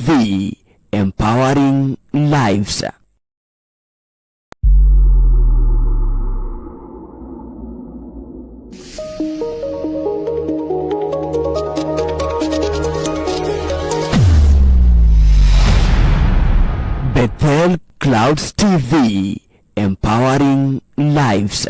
TV, empowering lives. Bethel Clouds TV, empowering lives.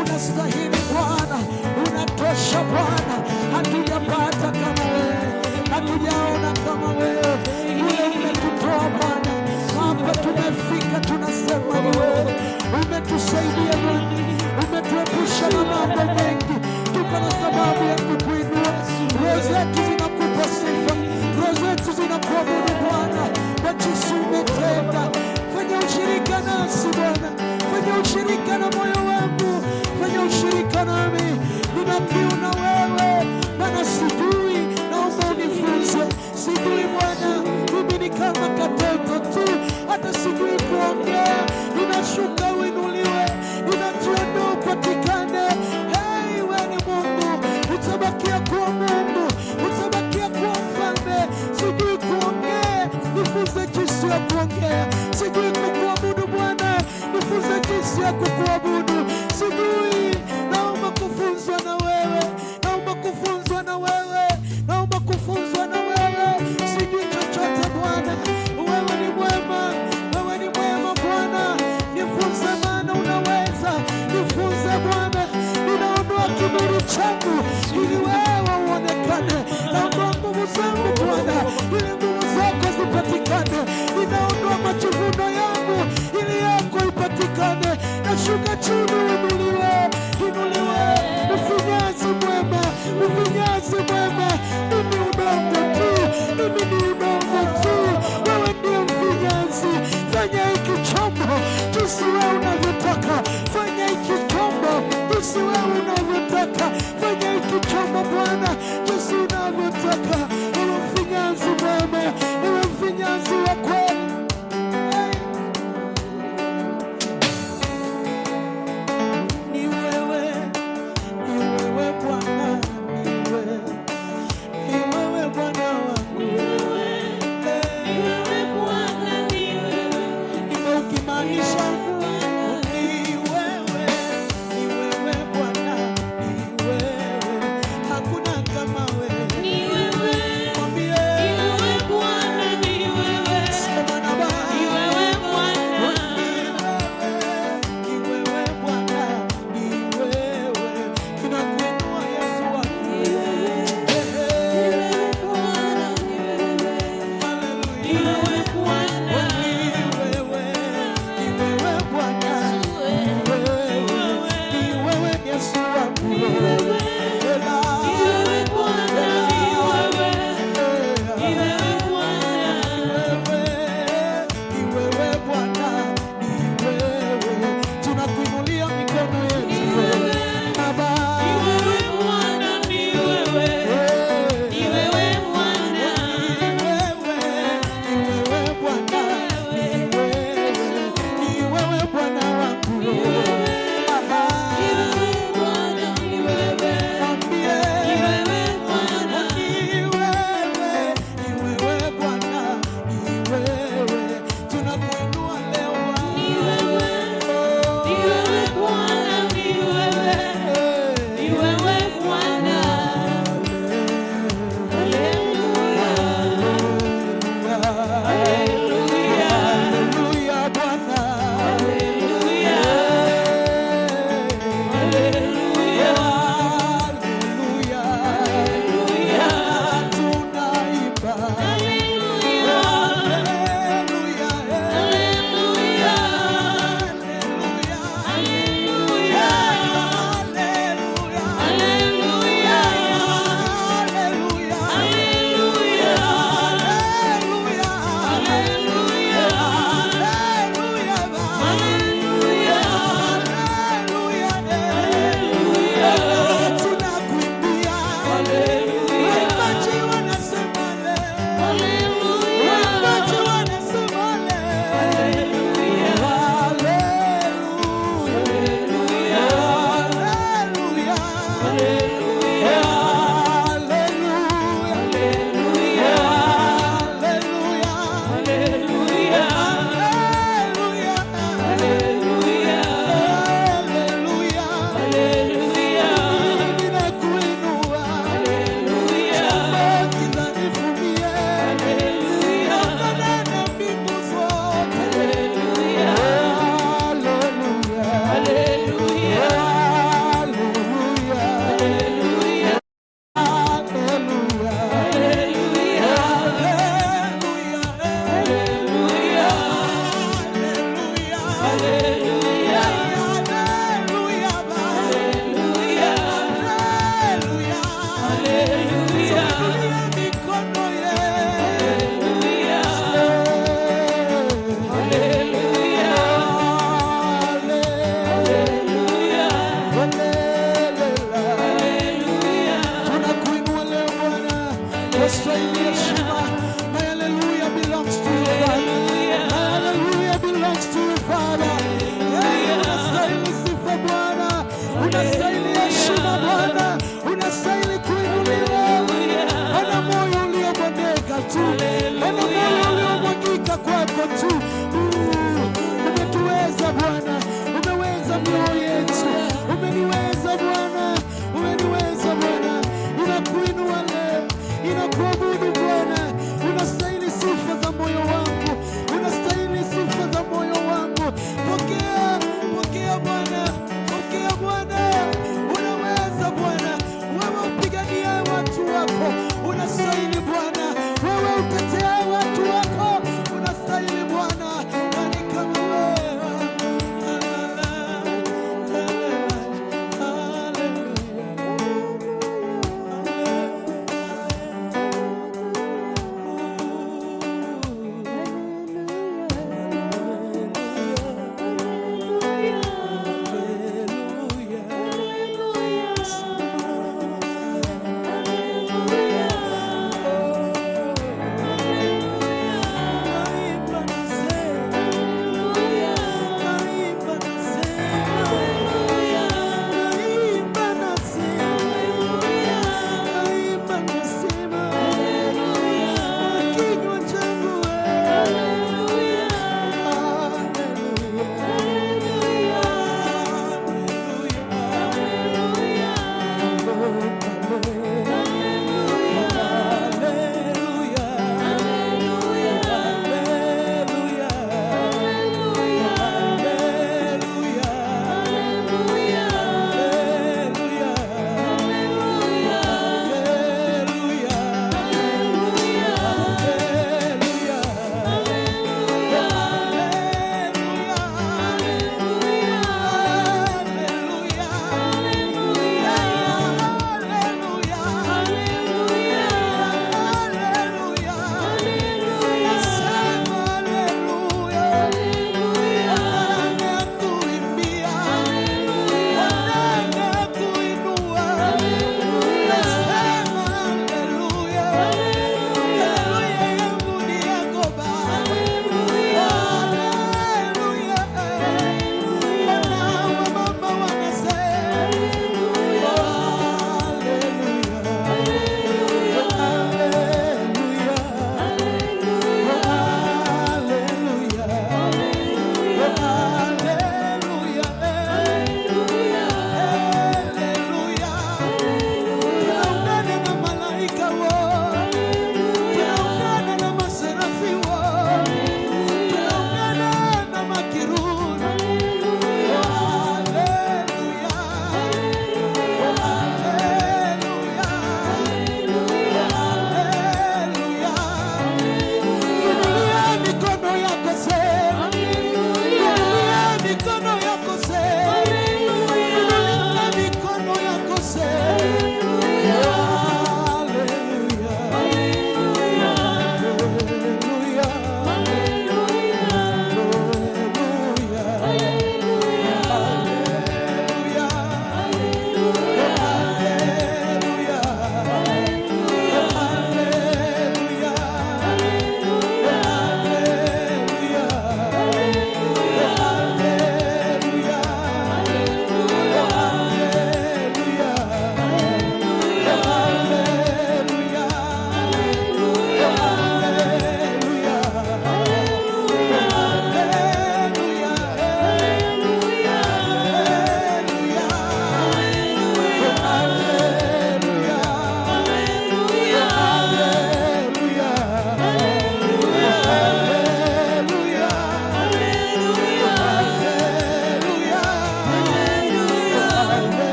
Unastahili Bwana, unatosha Bwana, hatujapata kama wewe, hatujaona kama wewe. Ule umetutoa Bwana, hapa tumefika, tunasema ni wewe. Umetusaidia Bwana, umetuepusha na mambo mengi, tuko na sababu ya kukuinua. Roho zetu zinakupa sifa, roho zetu zinakuabudu Bwana, kwa jinsi umetenda. Fanya ushirika nasi Bwana, fanya ushirika na moyo wangu, fanya ushirika nami. Nina kiu na wewe, maana sijui, naomba unifunze. Sijui Bwana, mimi ni kama katoto tu, hata sijui kuongea. Ninashuka uinuliwe, ninatuenda upatikane. Hey, wewe ni Mungu, utabakia kuwa Mungu, utabakia kuwa mfalme. Sijui kuongea, nifunze jinsi ya kuongea. Sijui kukuabudu Bwana, nifunze jinsi ya kukuabudu. Sijui, naomba kufunza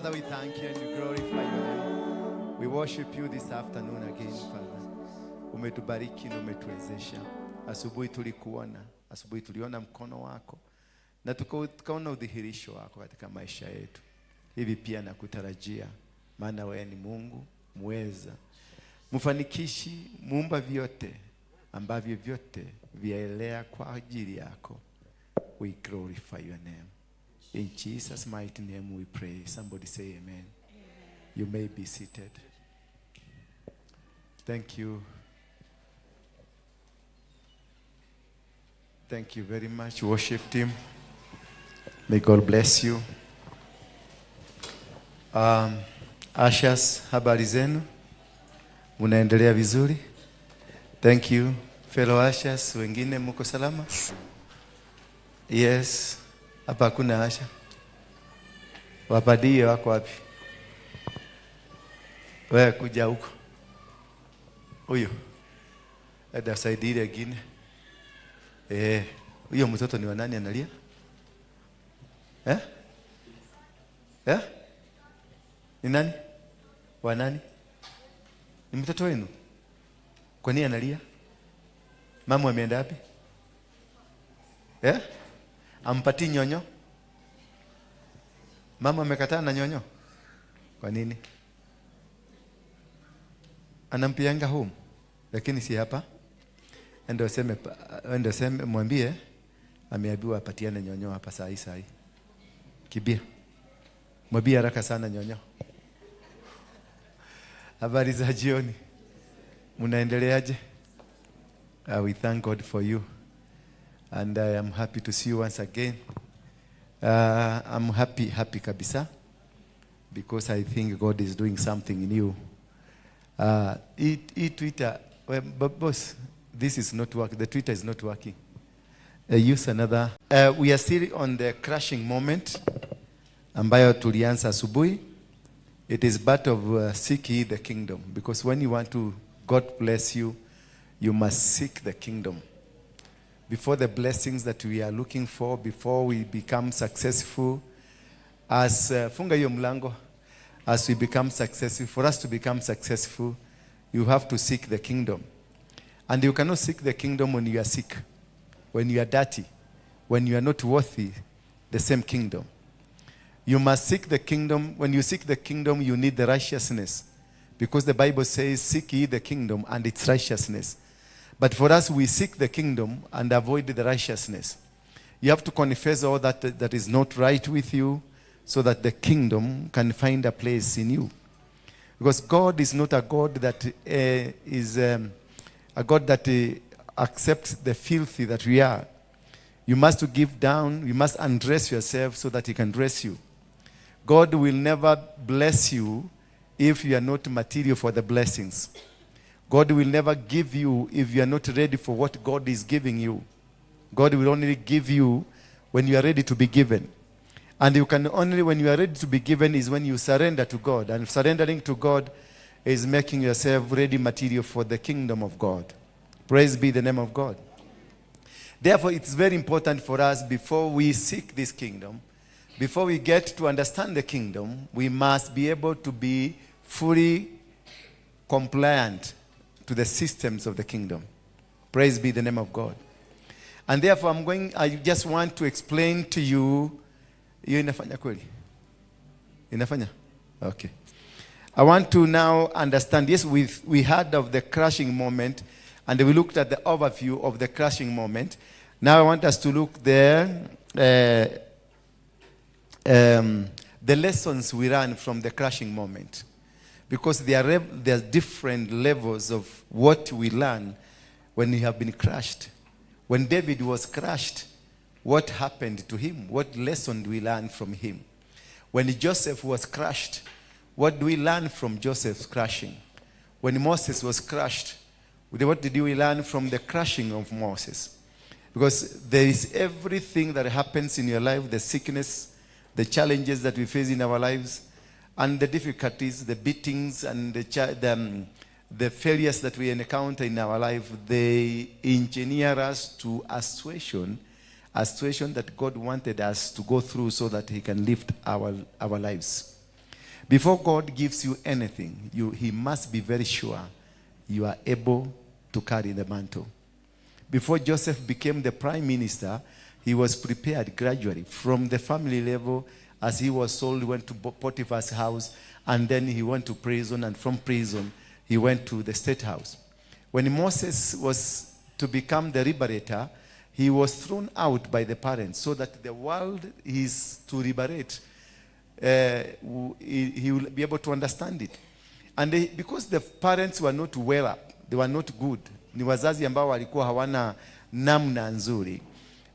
Father, we thank you and we glorify your name. We worship you this afternoon again, Father. Umetubariki na umetuwezesha. Asubuhi tulikuona, asubuhi tuliona mkono wako na tukaona udhihirisho wako katika maisha yetu. Hivi pia nakutarajia, maana wewe ni Mungu muweza, mfanikishi, muumba vyote ambavyo vyote vyaelea kwa ajili yako. We glorify your name. In Jesus' mighty name we pray. Somebody say amen. Amen. You may be seated. Thank you. Thank you very much, worship team. May God bless you. Ashas, habari zenu? Munaendelea vizuri? Thank you. Fellow Ashas, wengine mko salama? Yes. Hapa hakuna Asha. Wapadie wako wapi? Wewe kuja huko. Huyo. Ada saidie wengine. Huyo mtoto ni wa nani analia? Ni nani? Wa nani? Ni mtoto wenu? Kwa nini analia? Mama ameenda wapi? Ampati nyonyo? Mama amekataa na nyonyo? Kwa nini? Anampianga home, lakini si hapa. Ndio seme mwambie ameambiwa apatiane nyonyo hapa saa hii. Kibia. Mwambie haraka sana nyonyo. Habari za jioni. Munaendeleaje? We thank God for you. And I am happy to see you once again. I'm happy kabisa, because I think God is doing something in you. Twitter, well, boss, this is not working. The Twitter is not working. Use another. We are still on the crashing moment, ambayo tulianza asubuhi. It is part of seek ye the kingdom, because when you want to God bless you, you must seek the kingdom. Before the blessings that we are looking for, before we become successful, as funga hiyo mlango, as we become successful, for us to become successful, you have to seek the kingdom. And you cannot seek the kingdom when you are sick, when you are dirty, when you are not worthy the same kingdom. You must seek the kingdom. When you seek the kingdom, you need the righteousness, because the Bible says, seek ye the kingdom and its righteousness. But for us, we seek the kingdom and avoid the righteousness. You have to confess all that is not right with you, so that the kingdom can find a place in you. Because God is not a God that is a God that accepts the filthy that we are. You must give down, you must undress yourself so that He can dress you. God will never bless you if you are not material for the blessings. God will never give you if you are not ready for what God is giving you. God will only give you when you are ready to be given. And you can only, when you are ready to be given, is when you surrender to God. And surrendering to God is making yourself ready material for the kingdom of God. Praise be the name of God. Therefore, it's very important for us, before we seek this kingdom, before we get to understand the kingdom, we must be able to be fully compliant to the systems of the kingdom. Praise be the name of God. And therefore, I just want to explain to you. Hiyo inafanya kweli? Inafanya? Okay. I want to now understand. Yes, we heard of the crashing moment, and we looked at the overview of the crashing moment. Now I want us to look there, the lessons we learn from the crashing moment. Because there are different levels of what we learn when we have been crushed. When David was crushed, what happened to him? What lesson do we learn from him? When Joseph was crushed, what do we learn from Joseph's crushing? When Moses was crushed, what did we learn from the crushing of Moses? Because there is everything that happens in your life, the sickness, the challenges that we face in our lives, and the difficulties, the beatings, and the failures that we encounter in our life, they engineer us to a situation that God wanted us to go through so that He can lift our lives. Before God gives you anything, he must be very sure you are able to carry the mantle. Before Joseph became the prime minister, he was prepared gradually from the family level. As he was sold, he went to Potiphar's house, and then he went to prison, and from prison, he went to the state house. When Moses was to become the liberator, he was thrown out by the parents so that the world is to liberate. He will be able to understand it. And because the parents were not well up, they were not good, ni wazazi ambao walikuwa hawana namna nzuri,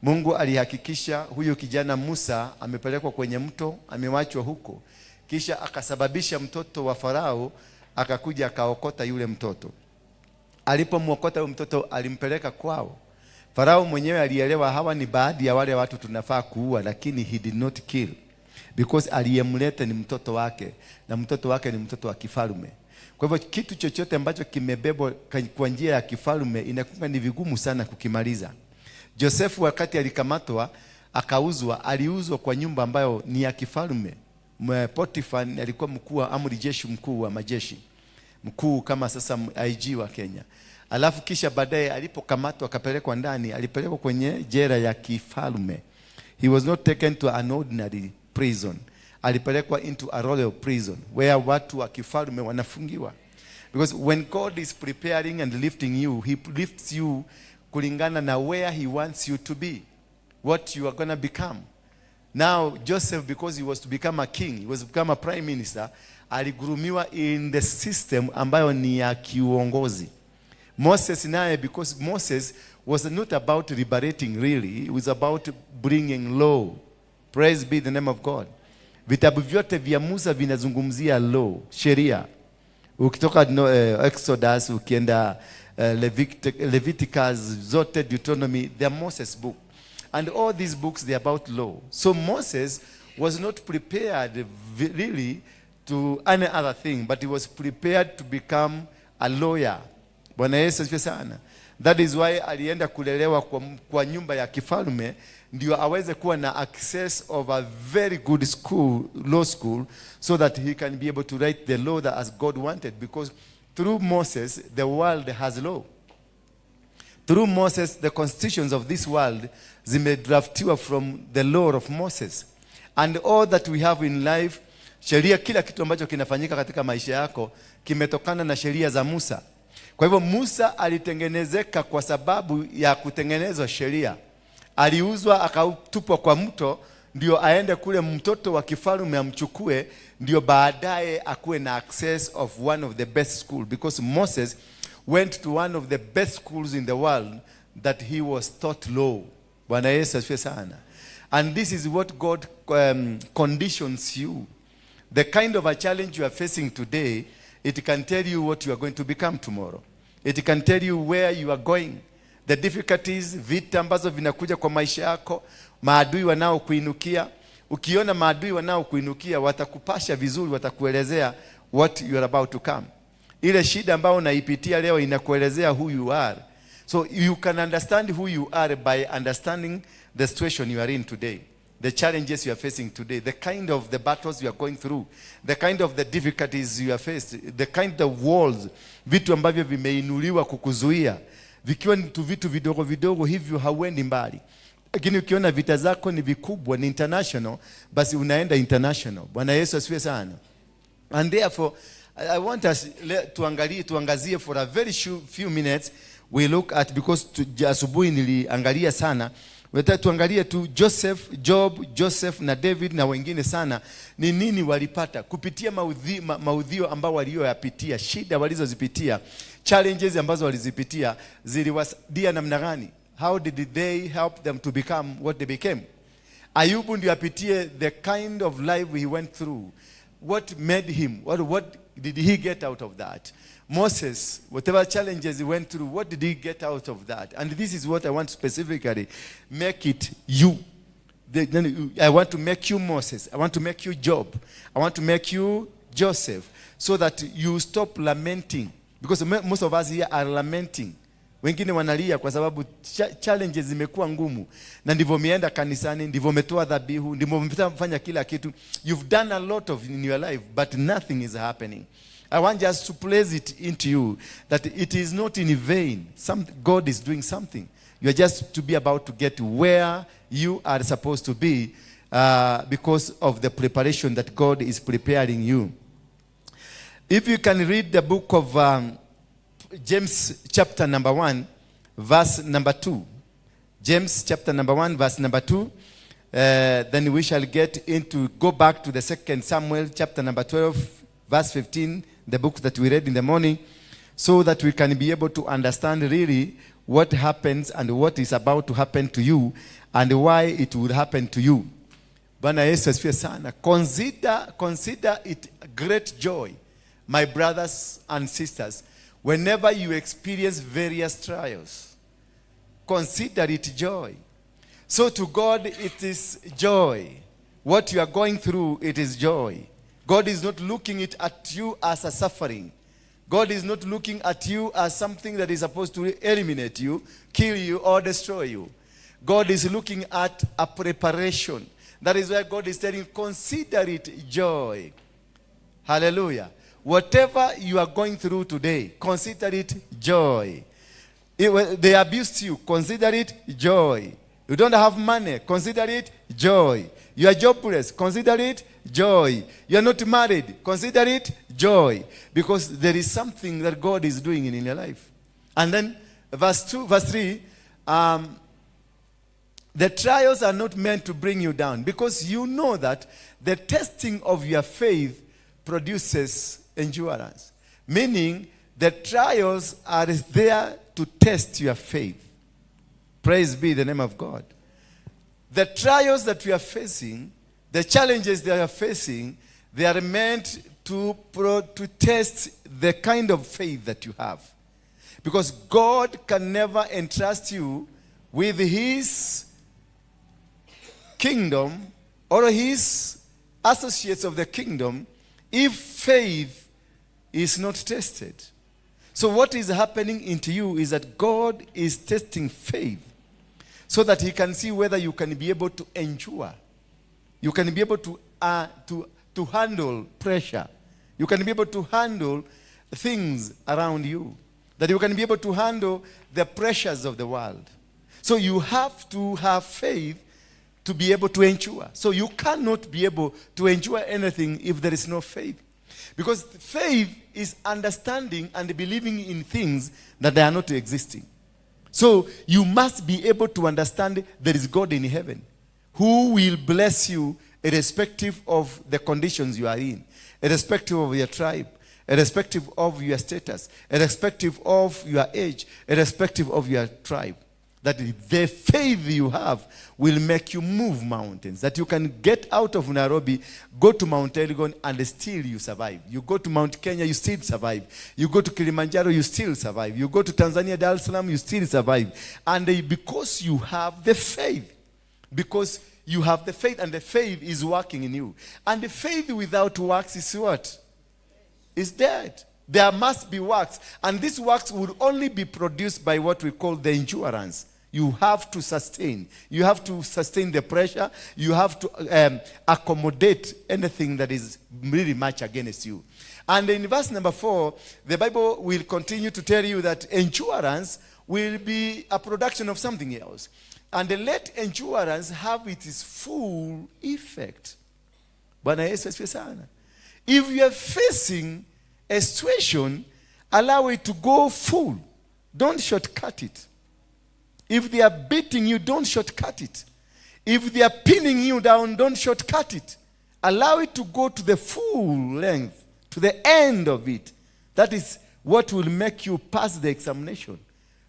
Mungu alihakikisha huyo kijana Musa amepelekwa kwenye mto, amewachwa huko. Kisha akasababisha mtoto wa Farao akakuja akaokota yule mtoto. Alipomwokota yule mtoto alimpeleka kwao. Farao mwenyewe alielewa hawa ni baadhi ya wale watu tunafaa kuua, lakini he did not kill. Because aliyemleta ni mtoto wake, na mtoto wake ni mtoto wa kifalme. Kwa hivyo kitu chochote ambacho kimebebwa kwa njia ya kifalme inakuwa ni vigumu sana kukimaliza. Josefu wakati alikamatwa akauzwa, aliuzwa kwa nyumba ambayo ni ya kifalme. Potiphar alikuwa mkuu wa amri jeshi, mkuu wa majeshi, mkuu kama sasa IG wa Kenya. Alafu kisha baadaye alipokamatwa akapelekwa ndani, alipelekwa kwenye jela ya kifalme. He was not taken to an ordinary prison. Alipelekwa into a royal prison where watu wa kifalme wanafungiwa. Because when God is preparing and lifting you, he lifts you kulingana na where he wants you to be, what you are going to become. Now Joseph, because he was to become a king, he was to become a prime minister, aligurumiwa in the system ambayo ni ya kiuongozi. Moses naye, because Moses was not about liberating really, it was about bringing law. Praise be the name of God. Vitabu vyote vya Musa vinazungumzia law, sheria. Ukitoka Exodus, ukienda Leviticus, zote, Deuteronomy, they are Moses' book. And all these books, they are about law. So Moses was not prepared really to any other thing, but he was prepared to become a lawyer. Bwana Yesu asifiwe sana. That is why alienda kulelewa kwa nyumba ya kifalme, ndio aweze kuwa na access of a very good school, law school, so that he can be able to write the law that as God wanted. Because through Moses, the world has law. Through Moses, the constitutions of this world zimedraftiwa from the law of Moses. And all that we have in life, sheria, kila kitu ambacho kinafanyika katika maisha yako kimetokana na sheria za Musa. Kwa hivyo Musa alitengenezeka kwa sababu ya kutengenezwa sheria. Aliuzwa akatupwa kwa mto, ndio aende kule mtoto wa kifalme amchukue, ndio baadaye akuwe na access of one of the best school. Because Moses went to one of the best schools in the world that he was taught law. Bwana Yesu asifiwe sana. And this is what God conditions you. The kind of a challenge you are facing today, it can tell you what you are going to become tomorrow. It can tell you where you are going. The difficulties, vita ambazo vinakuja kwa maisha yako, maadui wanao kuinukia. Ukiona maadui wanao kuinukia, watakupasha vizuri, watakuelezea what you are about to come. Ile shida ambayo unaipitia leo inakuelezea who you are. So you can understand who you are by understanding the situation you are in today. The challenges you are facing today, the kind of the battles you are going through, the kind of the difficulties you are faced, the kind of walls, vitu ambavyo vimeinuliwa kukuzuia, vikiwa ni vitu vidogo vidogo hivyo hauendi mbali. Lakini ukiona vita zako ni vikubwa, ni international, basi unaenda international. Bwana Yesu asifiwe sana. And therefore, I want us tuangazie for a very few minutes, we look at, because asubuhi niliangalia sana, tuangalie tu Joseph na David na wengine sana, ni nini walipata kupitia maudhio ambao walioyapitia, shida walizozipitia, challenges ambazo walizipitia, ziliwasaidia namna gani? How did they help them to become what they became? Ayubu ndio apitie the kind of life he went through. What made him? What did he get out of that? Moses, whatever challenges he went through, what did he get out of that? And this is what I want specifically, make it you. I want to make you Moses. I want to make you Job. I want to make you Joseph, so that you stop lamenting. Because most of us here are lamenting. Wengine wanalia kwa sababu challenges zimekuwa ngumu. Na ndivyo umeenda kanisani, ndivyo umetoa dhabihu, ndivyo umefanya kila kitu. You've done a lot of in your life, but nothing is happening. I want just to place it into you that it is not in vain. God is doing something. You are just to be about to get where you are supposed to be because of the preparation that God is preparing you. If you can read the book of James chapter number 1, verse number 2. James chapter number 1, verse number 2. Then we shall go back to the 2 Samuel chapter number 12, verse 15, the book that we read in the morning, so that we can be able to understand really what happens and what is about to happen to you and why it will happen to you. Bwana Yesu asifiwe sana. Consider it great joy, my brothers and sisters, whenever you experience various trials. Consider it joy. So to God it is joy. What you are going through, it is joy. God is not looking at you as a suffering. God is not looking at you as something that is supposed to eliminate you, kill you, or destroy you. God is looking at a preparation. That is why God is telling, consider it joy. Hallelujah. Whatever you are going through today, consider it joy. They abused you, consider it joy. You don't have money, consider it joy. You are jobless, consider it joy. You are not married, consider it joy. Because there is something that God is doing in your life. And then verse 3, the trials are not meant to bring you down, because you know that the testing of your faith produces endurance. Meaning, the trials are there to test your faith. Praise be the name of God. The trials that we are facing, the challenges that we are facing, they are meant to test the kind of faith that you have. Because God can never entrust you with His kingdom or His associates of the kingdom if faith is not tested. So what is happening into you is that God is testing faith so that He can see whether you can be able to endure. You can be able to handle pressure. You can be able to handle things around you. That you can be able to handle the pressures of the world. So you have to have faith to be able to endure. So you cannot be able to endure anything if there is no faith. Because faith is understanding and believing in things that they are not existing. So you must be able to understand there is God in heaven who will bless you irrespective of the conditions you are in, irrespective of your tribe, irrespective of your status, irrespective of your age, irrespective of your tribe. That the faith you have will make you move mountains. That you can get out of Nairobi, go to Mount Elgon, and still you survive. You go to Mount Kenya, you still survive. You go to Kilimanjaro, you still survive. You go to Tanzania, Dar es Salaam, you still survive. And because you have the faith. Because you have the faith, and the faith is working in you. And the faith without works is what? Is dead. There must be works. And these works will only be produced by what we call the endurance. You have to sustain. You have to sustain the pressure. You have to accommodate anything that is really much against you. And in verse number 4, the Bible will continue to tell you that endurance will be a production of something else. And let endurance have its full effect. Bwana Yesu asifiwe sana. If you are facing a situation, allow it to go full. Don't shortcut it. If they are beating you, don't shortcut it. If they are pinning you down, don't shortcut it. Allow it to go to the full length, to the end of it. That is what will make you pass the examination.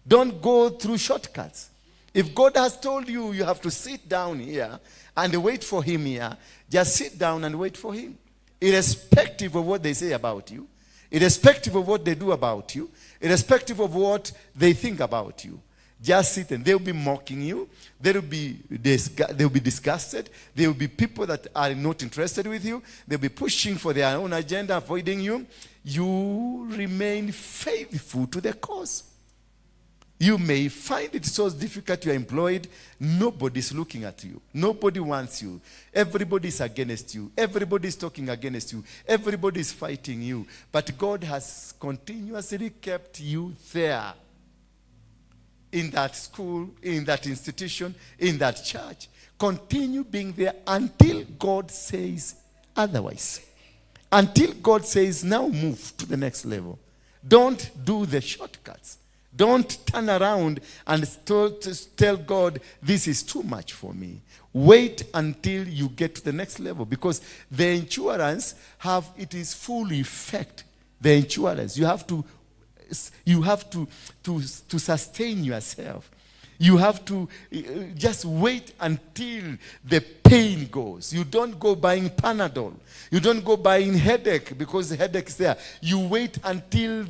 Don't go through shortcuts. If God has told you you have to sit down here and wait for Him here, just sit down and wait for Him. Irrespective of what they say about you, irrespective of what they do about you, irrespective of what they think about you. Just sit and they'll be mocking you. They'll be disgusted. There will be people that are not interested with you. They'll be pushing for their own agenda, avoiding you. You remain faithful to the cause. You may find it so difficult. You are employed. Nobody's looking at you. Nobody wants you. Everybody is against you. Everybody is talking against you. Everybody is fighting you. But God has continuously kept you there. In that school, in that institution, in that church. Continue being there until God says otherwise. Until God says, now move to the next level. Don't do the shortcuts. Don't turn around and tell God, this is too much for me. Wait until you get to the next level, because the insurance it is full effect. The insurance, you have to sustain yourself. You have to just wait until the pain goes. You don't go buying Panadol. You don't go buying headache because the headache is there. You wait until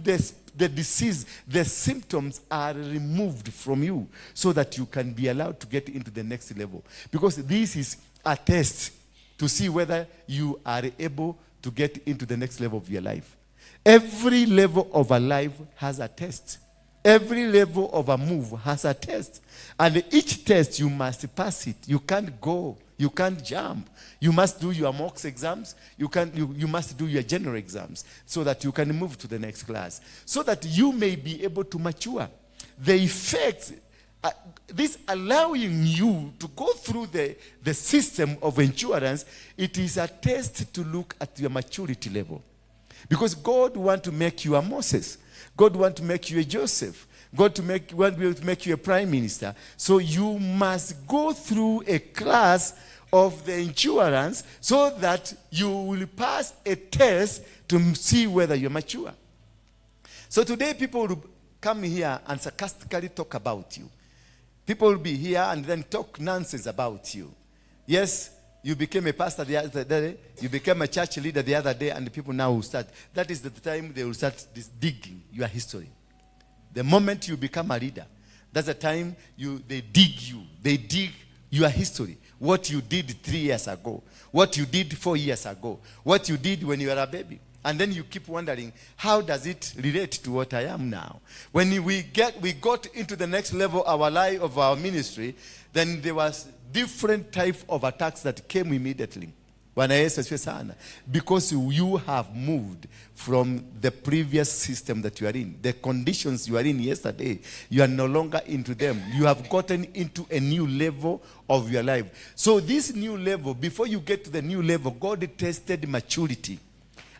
the disease, the symptoms are removed from you so that you can be allowed to get into the next level. Because this is a test to see whether you are able to get into the next level of your life. Every level of a life has a test. Every level of a move has a test. And each test you must pass it. You can't go. You can't jump. You must do your mocks exams. You must do your general exams so that you can move to the next class. So that you may be able to mature. The effects, this allowing you to go through the system of insurance, it is a test to look at your maturity level. Because God wants to make you a Moses. God wants to make you a Joseph. God wants to make you a prime minister. So you must go through a class of the insurance so that you will pass a test to see whether you're mature. So today people will come here and sarcastically talk about you. People will be here and then talk nonsense about you. Yes, you became a pastor the other day. You became a church leader the other day, and the people now will start. That is the time they will start digging your history. The moment you become a leader, that's the time they dig you. They dig your history. What you did 3 years ago. What you did 4 years ago. What you did when you were a baby. And then you keep wondering, how does it relate to what I am now? When we got into the next level of our life, of our ministry, then there was different type of attacks that came immediately. Because you have moved from the previous system that you are in. The conditions you are in yesterday, you are no longer into them. You have gotten into a new level of your life. So this new level, before you get to the new level, God tested maturity.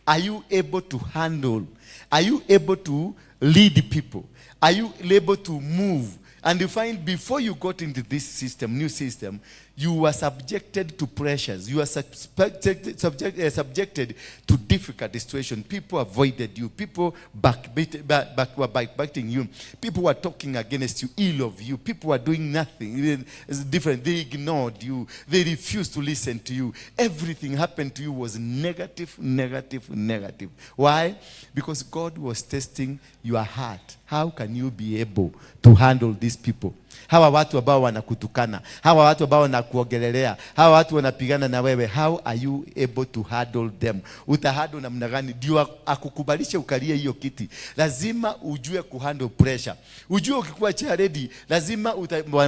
Are you able to handle? Are you able to lead people? Are you able to move? And you find before you got into this system, new system, you were subjected to pressures. You were subjected to difficult situations. People avoided you. People were backbiting you. People were talking against you, ill of you. People were doing nothing. It's different. They ignored you. They refused to listen to you. Everything happened to you was negative, negative, negative. Why? Because God was testing your heart. How can you be able to handle these people? Hawa watu ambao wanakutukana, hawa watu ambao wanakuongelelea, hawa watu wanapigana na wewe, how are you able to handle them? Utahandle namna gani ndio akukubalishe ukalie hiyo kiti? Lazima ujue kuhandle pressure. Ujue ukikuwa charedi, lazima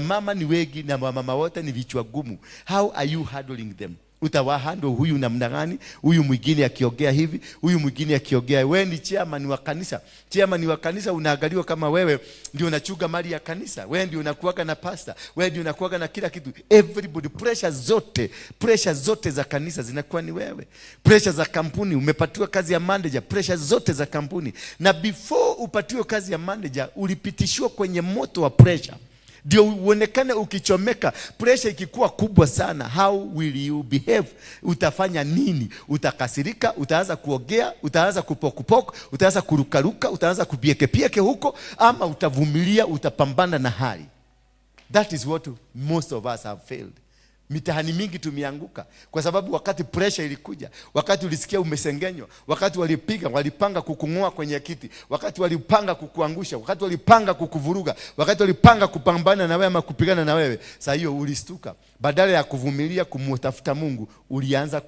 mama ni wengi na mama wote ni vichwa gumu. How are you handling them? Utawahandle huyu namna gani? Huyu mwingine akiongea hivi, huyu mwingine akiongea. Wewe ni chairman wa kanisa. Chairman wa kanisa unaangaliwa kama wewe ndio unachunga mali ya kanisa. Wewe ndio unakuaga na pastor. Wewe ndio unakuaga na kila kitu. Everybody, pressure zote za kanisa zinakuwa ni wewe. Pressure za kampuni, umepatiwa kazi ya manager, pressure zote za kampuni. Na before upatiwe kazi ya manager, ulipitishwa kwenye moto wa pressure. Ndio uonekane ukichomeka. Pressure ikikuwa kubwa sana, how will you behave? Utafanya nini? Utakasirika, utaanza kuogea, utaanza kupokupoko, utaanza kurukaruka, utaanza kubiekepieke huko, ama utavumilia, utapambana na hali. That is what most of us have failed. Mitihani mingi tumeanguka kwa sababu wakati pressure ilikuja, wakati ulisikia umesengenywa, wakati walipanga kukung'oa kwenye kiti, wakati walipanga kukuangusha, wakati walipanga kukuvuruga, wakati walipanga kupambana na wewe ama kupigana na wewe, sasa hiyo ulistuka. Badala ya kuvumilia kumtafuta Mungu, ulianza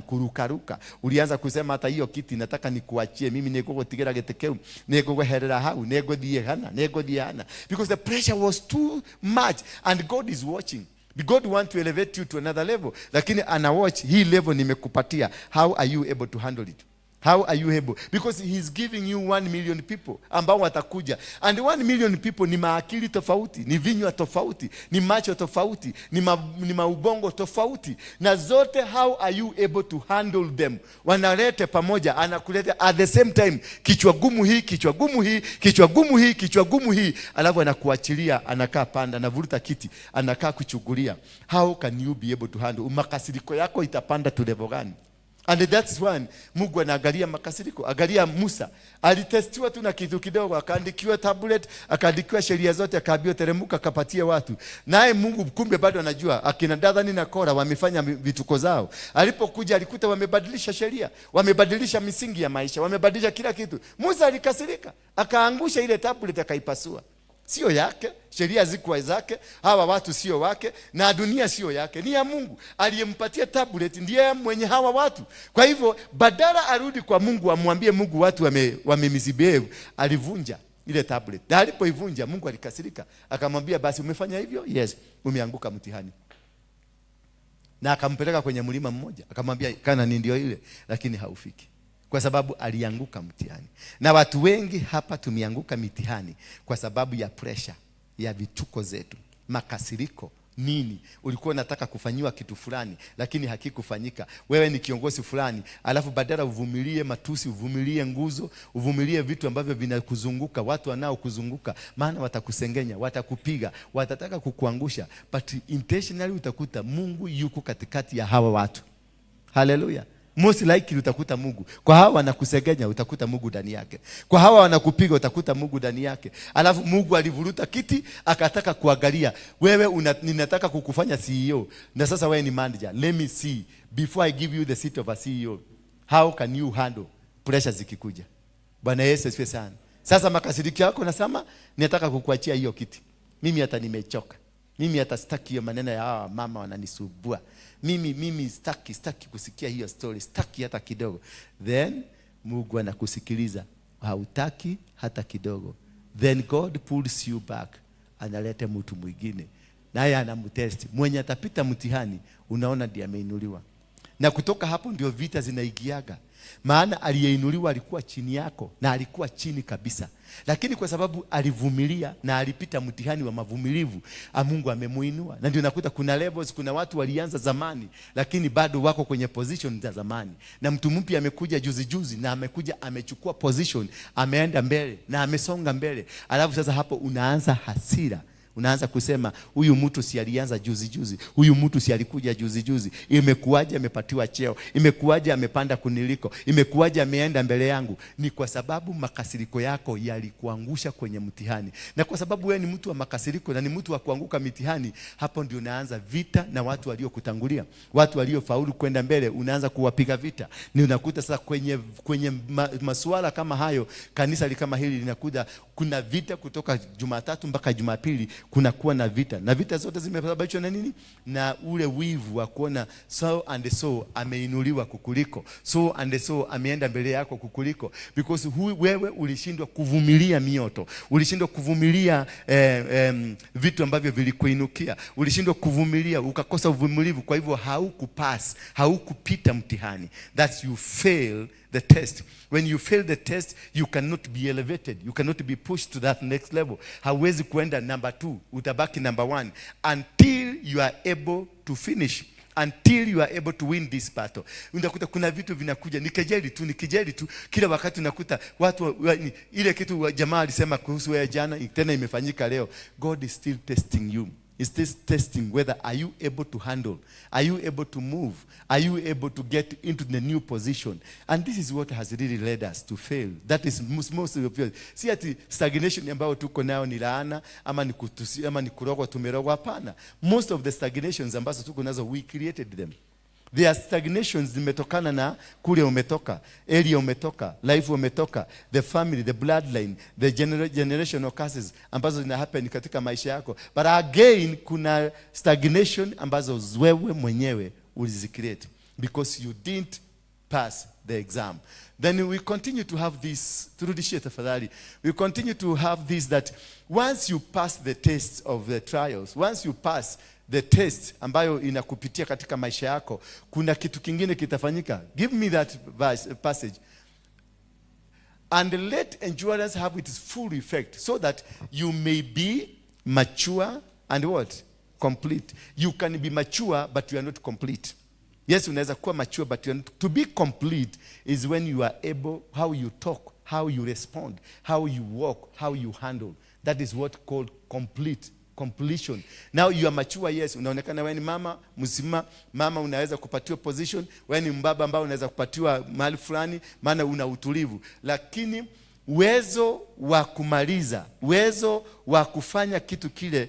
kurukaruka. Ulianza kusema hata hiyo kiti nataka nikuachie, mimi nikugotigera getekeu, nikugoherera hau, negodie hana. Because the pressure was too much and God is watching. God want to elevate you to another level. Lakini ana watch hii level nimekupatia. How are you able to handle it? How are you able? Because he's giving you 1 million people ambao watakuja. And 1 million people ni maakili tofauti, ni vinywa tofauti, ni macho tofauti, ni maubongo tofauti. Na zote how are you able to handle them? Wanalete pamoja, anakuleta at the same time. Kichwa gumu hii, kichwa gumu hii, kichwa gumu hii, kichwa gumu hii. Alafu anakuachilia, anakaa panda, anavuruta kiti, anakaa kuchugulia. How can you be able to handle? Makasiriko yako itapanda to level gani? And that's when Mungu anaangalia makasiriko. Angalia Musa, alitestiwa tu na kitu kidogo, akaandikiwa tablet, akaandikiwa sheria zote, akaambiwa teremuka kapatie watu. Naye Mungu kumbe bado anajua akina Dathani na Kora wamefanya vituko zao. Alipokuja alikuta wamebadilisha sheria, wamebadilisha misingi ya maisha, wamebadilisha kila kitu. Musa alikasirika, akaangusha ile tablet, akaipasua. Sio yake, sheria zikuwa zake, hawa watu sio wake, na dunia sio yake, ni ya Mungu. Aliyempatia tablet ndiye mwenye hawa watu. Kwa hivyo badala arudi kwa Mungu amwambie Mungu watu wamemizibehave, alivunja ile tablet. Na alipoivunja Mungu alikasirika, akamwambia basi umefanya hivyo? Yes, umeanguka mtihani. Na akampeleka kwenye mlima mmoja, akamwambia Kanaani ndio ile, lakini haufiki. Kwa sababu alianguka mtihani. Na watu wengi hapa tumeanguka mitihani kwa sababu ya pressure, ya vituko zetu, makasiriko. Nini? Ulikuwa unataka kufanyiwa kitu fulani lakini hakikufanyika. Wewe ni kiongozi fulani, alafu badala uvumilie matusi, uvumilie nguzo, uvumilie vitu ambavyo vinakuzunguka, watu wanaokuzunguka, maana watakusengenya, watakupiga, watataka kukuangusha, but intentionally utakuta Mungu yuko katikati ya hawa watu. Hallelujah. Most likely utakuta Mungu. Kwa hawa wanakusegenya utakuta Mungu ndani yake. Kwa hawa wanakupiga utakuta Mungu ndani yake. Alafu Mungu alivuruta kiti akataka kuangalia wewe ninataka kukufanya CEO na sasa wewe ni manager. Let me see before I give you the seat of a CEO. How can you handle pressure zikikuja? Bwana Yesu asifiwe sana. Sasa makasiriko yako nasema ninataka kukuachia hiyo kiti. Mimi hata nimechoka. Mimi hata sitaki hiyo maneno ya hawa mama wananisubua. Mimi sitaki kusikia hiyo story, sitaki hata kidogo. Then Mungu anakusikiliza, hautaki hata kidogo. Then God pulls you back, analeta mtu mwingine, naye anamtest. Mwenye atapita mtihani, unaona ndiye ameinuliwa. Na kutoka hapo ndio vita zinaigiaga. Maana aliyeinuliwa alikuwa chini yako na alikuwa chini kabisa. Lakini kwa sababu alivumilia na alipita mtihani wa mavumilivu, Mungu amemuinua. Na ndio nakuta kuna levels, kuna watu walianza zamani lakini bado wako kwenye position za zamani. Na mtu mpya amekuja juzi na amekuja amechukua position, ameenda mbele na amesonga mbele. Alafu sasa hapo unaanza hasira. Unaanza kusema huyu mtu si alianza juzi, huyu mtu si alikuja juzi, imekuaje amepatiwa cheo, imekuaje amepanda kuniliko, imekuaje ameenda mbele yangu? Ni kwa sababu makasiriko yako yalikuangusha kwenye mtihani. Na kwa sababu wewe ni mtu wa makasiriko na ni mtu wa kuanguka mitihani, hapo ndio unaanza vita na watu waliokutangulia, watu waliofaulu kwenda mbele, unaanza kuwapiga vita. Ni unakuta sasa kwenye masuala kama hayo, kanisa kama hili linakuja, kuna vita kutoka Jumatatu mpaka Jumapili. Kuna kuwa na vita. Na vita zote zimesababishwa na nini? Na ule wivu wa kuona so and so ameinuliwa kukuliko, so and so ameenda mbele yako kukuliko. Because wewe ulishindwa kuvumilia mioto, ulishindwa kuvumilia vitu ambavyo vilikuinukia, ulishindwa kuvumilia, ukakosa uvumilivu. Kwa hivyo haukupass, haukupita mtihani. That you fail the test. When you fail the test, you cannot be elevated. You cannot be pushed to that next level. Hauwezi kuenda number 2, utabaki number 1 until you are able to finish. Until you are able to win this battle. Unakuta kuna vitu vinakuja, ni kejeli tu. Kila wakati unakuta watu ile kitu jamaa alisema kuhusu wewe jana, tena imefanyika leo. God is still testing you. is this testing whether are you able to handle, are you able to move, are you able to get into the new position. And this is what has really led us to fail. That is most of the people. Si ati stagnation ambayo tuko nayo ni laana ama ni kutusi ama ni kurogwa tumerogwa, hapana. Most of the stagnations ambazo tuko nazo, we created them. There are stagnations zimetokana na kule umetoka, area umetoka, life umetoka, the family, the bloodline, the generational curses ambazo zina happen katika maisha yako. But again, kuna stagnation ambazo wewe mwenyewe ulizicreate because you didn't pass the exam. Then we continue to have this, turudishie tafadhali. We continue to have this, that once you pass the tests of the trials, once you pass the test ambayo inakupitia katika maisha yako, kuna kitu kingine kitafanyika. Give me that verse, passage. And let endurance have its full effect, so that you may be mature and what? Complete. You can be mature but you are not complete. Yes, unaweza kuwa mature but you are not. To be complete is when you are able, how you talk, how you respond, how you walk, how you handle. That is what called complete. Completion. Now you are mature, yes. Unaonekana wewe ni mama mzima, mama unaweza kupatiwa position, wewe ni mbaba ambao unaweza kupatiwa mahali fulani, maana una utulivu. Lakini uwezo wa kumaliza, uwezo wa kufanya kitu kile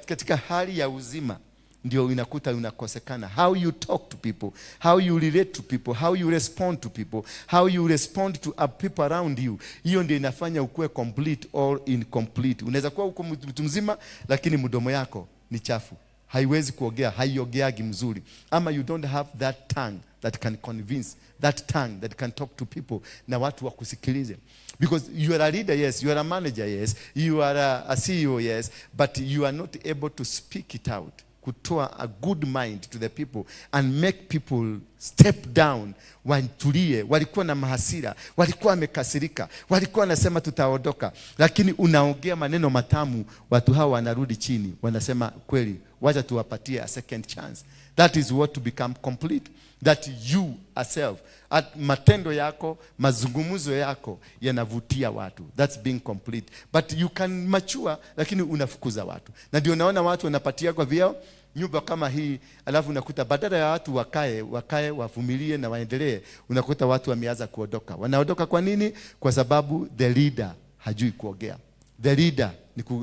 katika hali ya uzima, ndio inakuta unakosekana. How you talk to people, how you relate to people, how you respond to people, how you respond to people around you, hiyo ndio inafanya ukue complete or incomplete. Unaweza kuwa uko mtu mzima lakini mdomo yako ni chafu, haiwezi kuongea, haiogeagi mzuri, ama you don't have that tongue that can convince, that tongue that can talk to people na watu wakusikilize. Because you are a leader, yes, you are a manager, yes, you are a CEO, yes, but you are not able to speak it out, kutoa a good mind to the people and make people step down, wantulie. Walikuwa na mahasira, walikuwa wamekasirika, walikuwa wanasema tutaondoka, lakini unaongea maneno matamu, watu hao wanarudi chini, wanasema kweli, wacha tuwapatie a second chance. That is what to become complete. That you yourself, at matendo yako, mazungumzo yako yanavutia watu. That's being complete. But you can mature, lakini unafukuza watu. Na ndio unaona watu wanapatia kwa vyao nyumba kama hii, alafu unakuta badala ya watu wakae wavumilie na waendelee, unakuta watu wameanza kuondoka. Wanaondoka kwa nini? Kwa sababu the leader hajui kuongea. The leader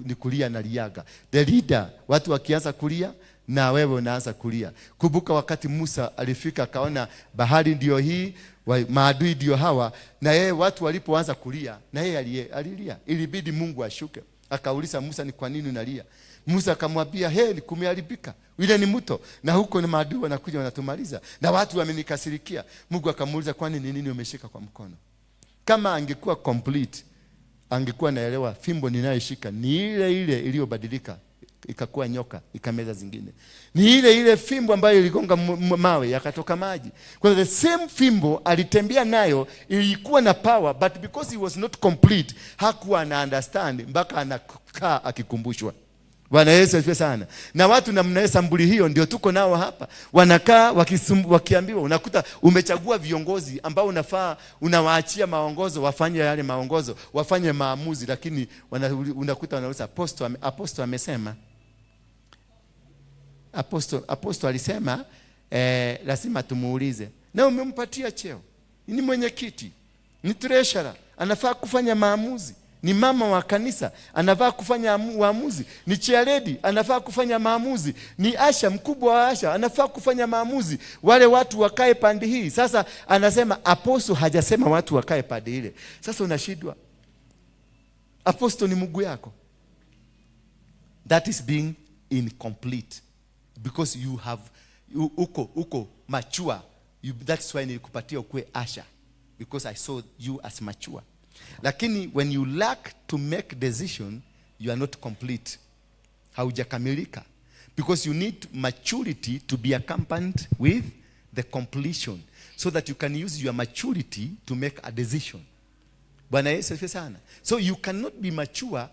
ni kulia na liaga. The leader, watu wakianza kulia na wewe unaanza kulia. Kumbuka wakati Musa alifika akaona bahari ndio hii, maadui ndio hawa, na yeye watu walipoanza kulia na yeye alilia. Ilibidi Mungu ashuke. Akauliza Musa, ni kwa nini unalia? Musa akamwambia, ni kumeharibika. Ile ni mto na huko ni maadui wanakuja wanatumaliza na watu wamenikasirikia. Mungu akamuuliza, kwani ni nini umeshika kwa mkono? Kama angekuwa complete, angekuwa naelewa fimbo ninayoshika ni ile ile iliyobadilika ikakuwa nyoka ikameza zingine. Ni ile ile fimbo ambayo iligonga mawe yakatoka maji. Kwa the same fimbo alitembea nayo, ilikuwa na power, but because he was not complete, hakuwa na understand mpaka anakaa akikumbushwa. Bwana Yesu asifiwe sana. Na watu namna sambuli hiyo ndio tuko nao hapa. Wanakaa wakiambiwa, unakuta umechagua viongozi ambao unafaa unawaachia maongozo, wafanye yale maongozo, wafanye maamuzi, lakini unakuta wanauliza apostle amesema. Apostle alisema lazima tumuulize. Na umempatia cheo. Ni mwenyekiti, ni treasurer, anafaa kufanya maamuzi. Ni mama wa kanisa, anafaa kufanya maamuzi. Ni chairlady, anafaa kufanya maamuzi. Ni asha, mkubwa wa asha, anafaa kufanya maamuzi. Wale watu wakae pande hii. Sasa anasema apostle hajasema watu wakae pande ile. Sasa unashindwa. Apostle ni Mungu yako. That is being incomplete. Because you have uko mature. That's why nilikupatia ukue asha. Because I saw you as mature. Lakini when you lack to make decision, you are not complete. Haujakamilika. Because you need maturity to be accompanied with the completion, so that you can use your maturity to make a decision. Bwana Yesu asifiwe sana. So you cannot be mature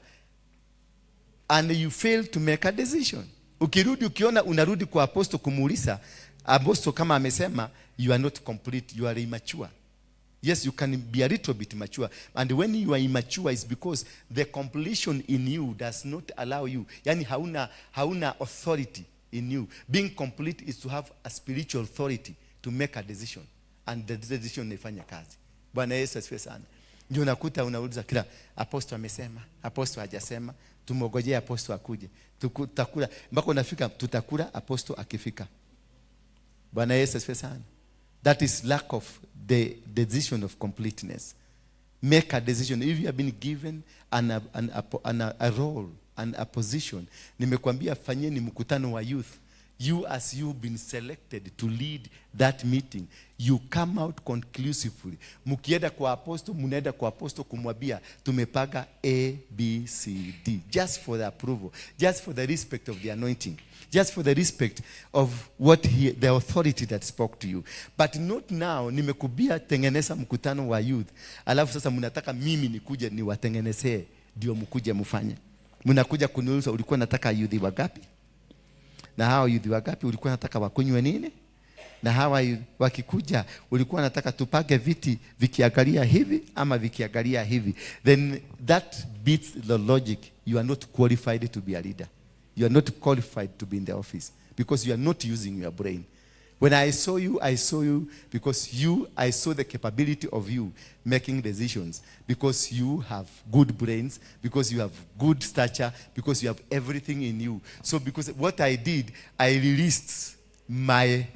and you fail to make a decision. Ukirudi ukiona unarudi kwa apostle kumuuliza, apostle kama amesema, you are not complete, you are immature. Yes, you can be a little bit mature. And when you are immature, it's because the completion in you does not allow you. Yani hauna authority in you. Being complete is to have a spiritual authority to make a decision. And the decision naifanya kazi. Bwana Yesu asifiwe sana. Ndio unakuta unauliza kila apostle amesema, apostle hajasema, tumongojee apostle akuje. Tutakula mpaka unafika tutakula apostle akifika. Bwana Yesu asifiwe sana. That is lack of the decision of completeness. Make a decision. If you have been given a role and a position, nimekuambia fanyeni mkutano wa youth. You as you've been selected to lead that meeting, you come out conclusively. Mukienda kwa apostle, munaenda kwa apostle kumwambia tumepaga A, B, C, D. Just for the approval. Just for the respect of the anointing. Just for the respect of the authority that spoke to you. But not now, nimekubia tengeneza mkutano wa youth. Alafu sasa mnataka mimi nikuje niwatengenezee ndio mkuje mfanye. Mnakuja kuniuliza ulikuwa nataka youth wangapi? Na hao youth wangapi ulikuwa nataka wakunywe nini? Na hawa wakikuja ulikuwa nataka tupage viti vikiangalia hivi ama vikiangalia hivi. Then that beats the logic. You are not qualified to be a leader. You are not qualified to be in the office because you are not using your brain. When I saw you because I saw the capability of you making decisions, because you have good brains, because you have good stature, because you have everything in you. So because what I did, I released my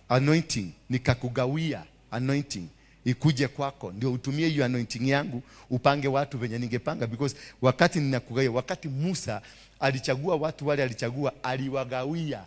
anointing, nikakugawia anointing ikuje kwako ndio utumie hiyo anointing yangu upange watu venye ningepanga, because wakati ninakugawia, wakati Musa alichagua watu wale alichagua, aliwagawia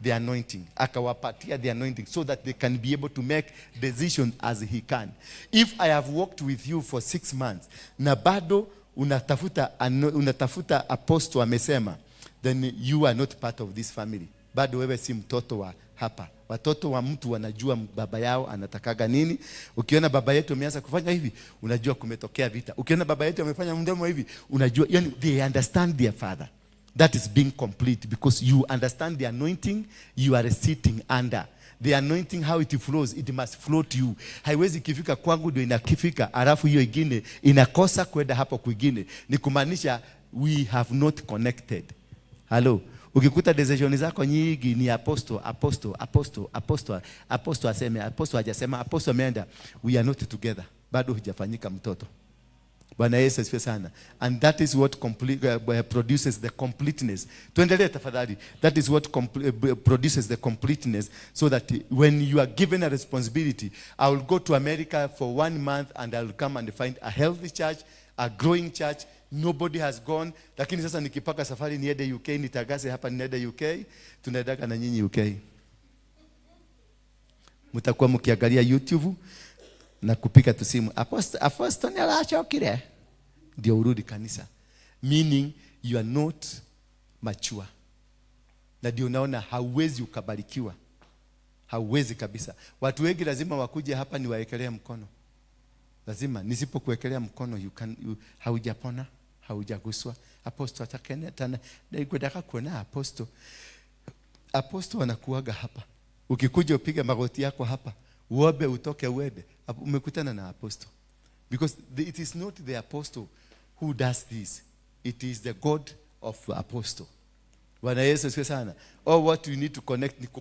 the anointing, akawapatia the anointing so that they can be able to make decisions as he can. If I have worked with you for 6 months na bado unatafuta apostle amesema, then you are not part of this family. Bado wewe si mtoto wa hapa. Watoto wa mtu wanajua baba yao anatakaga nini. Ukiona baba yetu ameanza kufanya hivi, unajua kumetokea vita. Ukiona baba yetu amefanya mdomo hivi, unajua, yani they understand their father. That is being complete because you understand the anointing you are sitting under. The anointing, how it flows, it must flow to you. Haiwezi kifika kwangu ndio inakifika, alafu hiyo ingine inakosa kwenda hapo kwingine. Ni kumaanisha we have not connected. Hello. Ukikuta decision zako nyingi ni apostle aseme, apostle hajasema, apostle ameenda, we are not together. Bado hujafanyika mtoto. Bwana Yesu asifiwe sana. And that is what produces the completeness. Tuendelee tafadhali. That is what produces the completeness, so that when you are given a responsibility, I will go to America for 1 month and I will come and find a healthy church, a growing church. Nobody has gone. Lakini sasa nikipaka safari niende UK, nitagaze hapa niende UK, tunaendaga na nyinyi UK. Mtakuwa mkiangalia YouTube na kupika tusimu. Apostle ni alachokire. Ndio urudi kanisa. Meaning you are not mature. Na ndio unaona hauwezi ukabarikiwa. Hauwezi kabisa. Watu wengi lazima wakuje hapa niwaekelea mkono. Lazima nisipokuwekelea mkono haujapona, haujaguswa. Apostle atakene tena ningedaka kuona apostle. Apostle wanakuaga hapa. Ukikuja upige magoti yako hapa, uombe utoke uende, umekutana na apostle. Because it is not the apostle who does this. It is the God of the apostle. Bwana Yesu asifiwe sana. All what you need to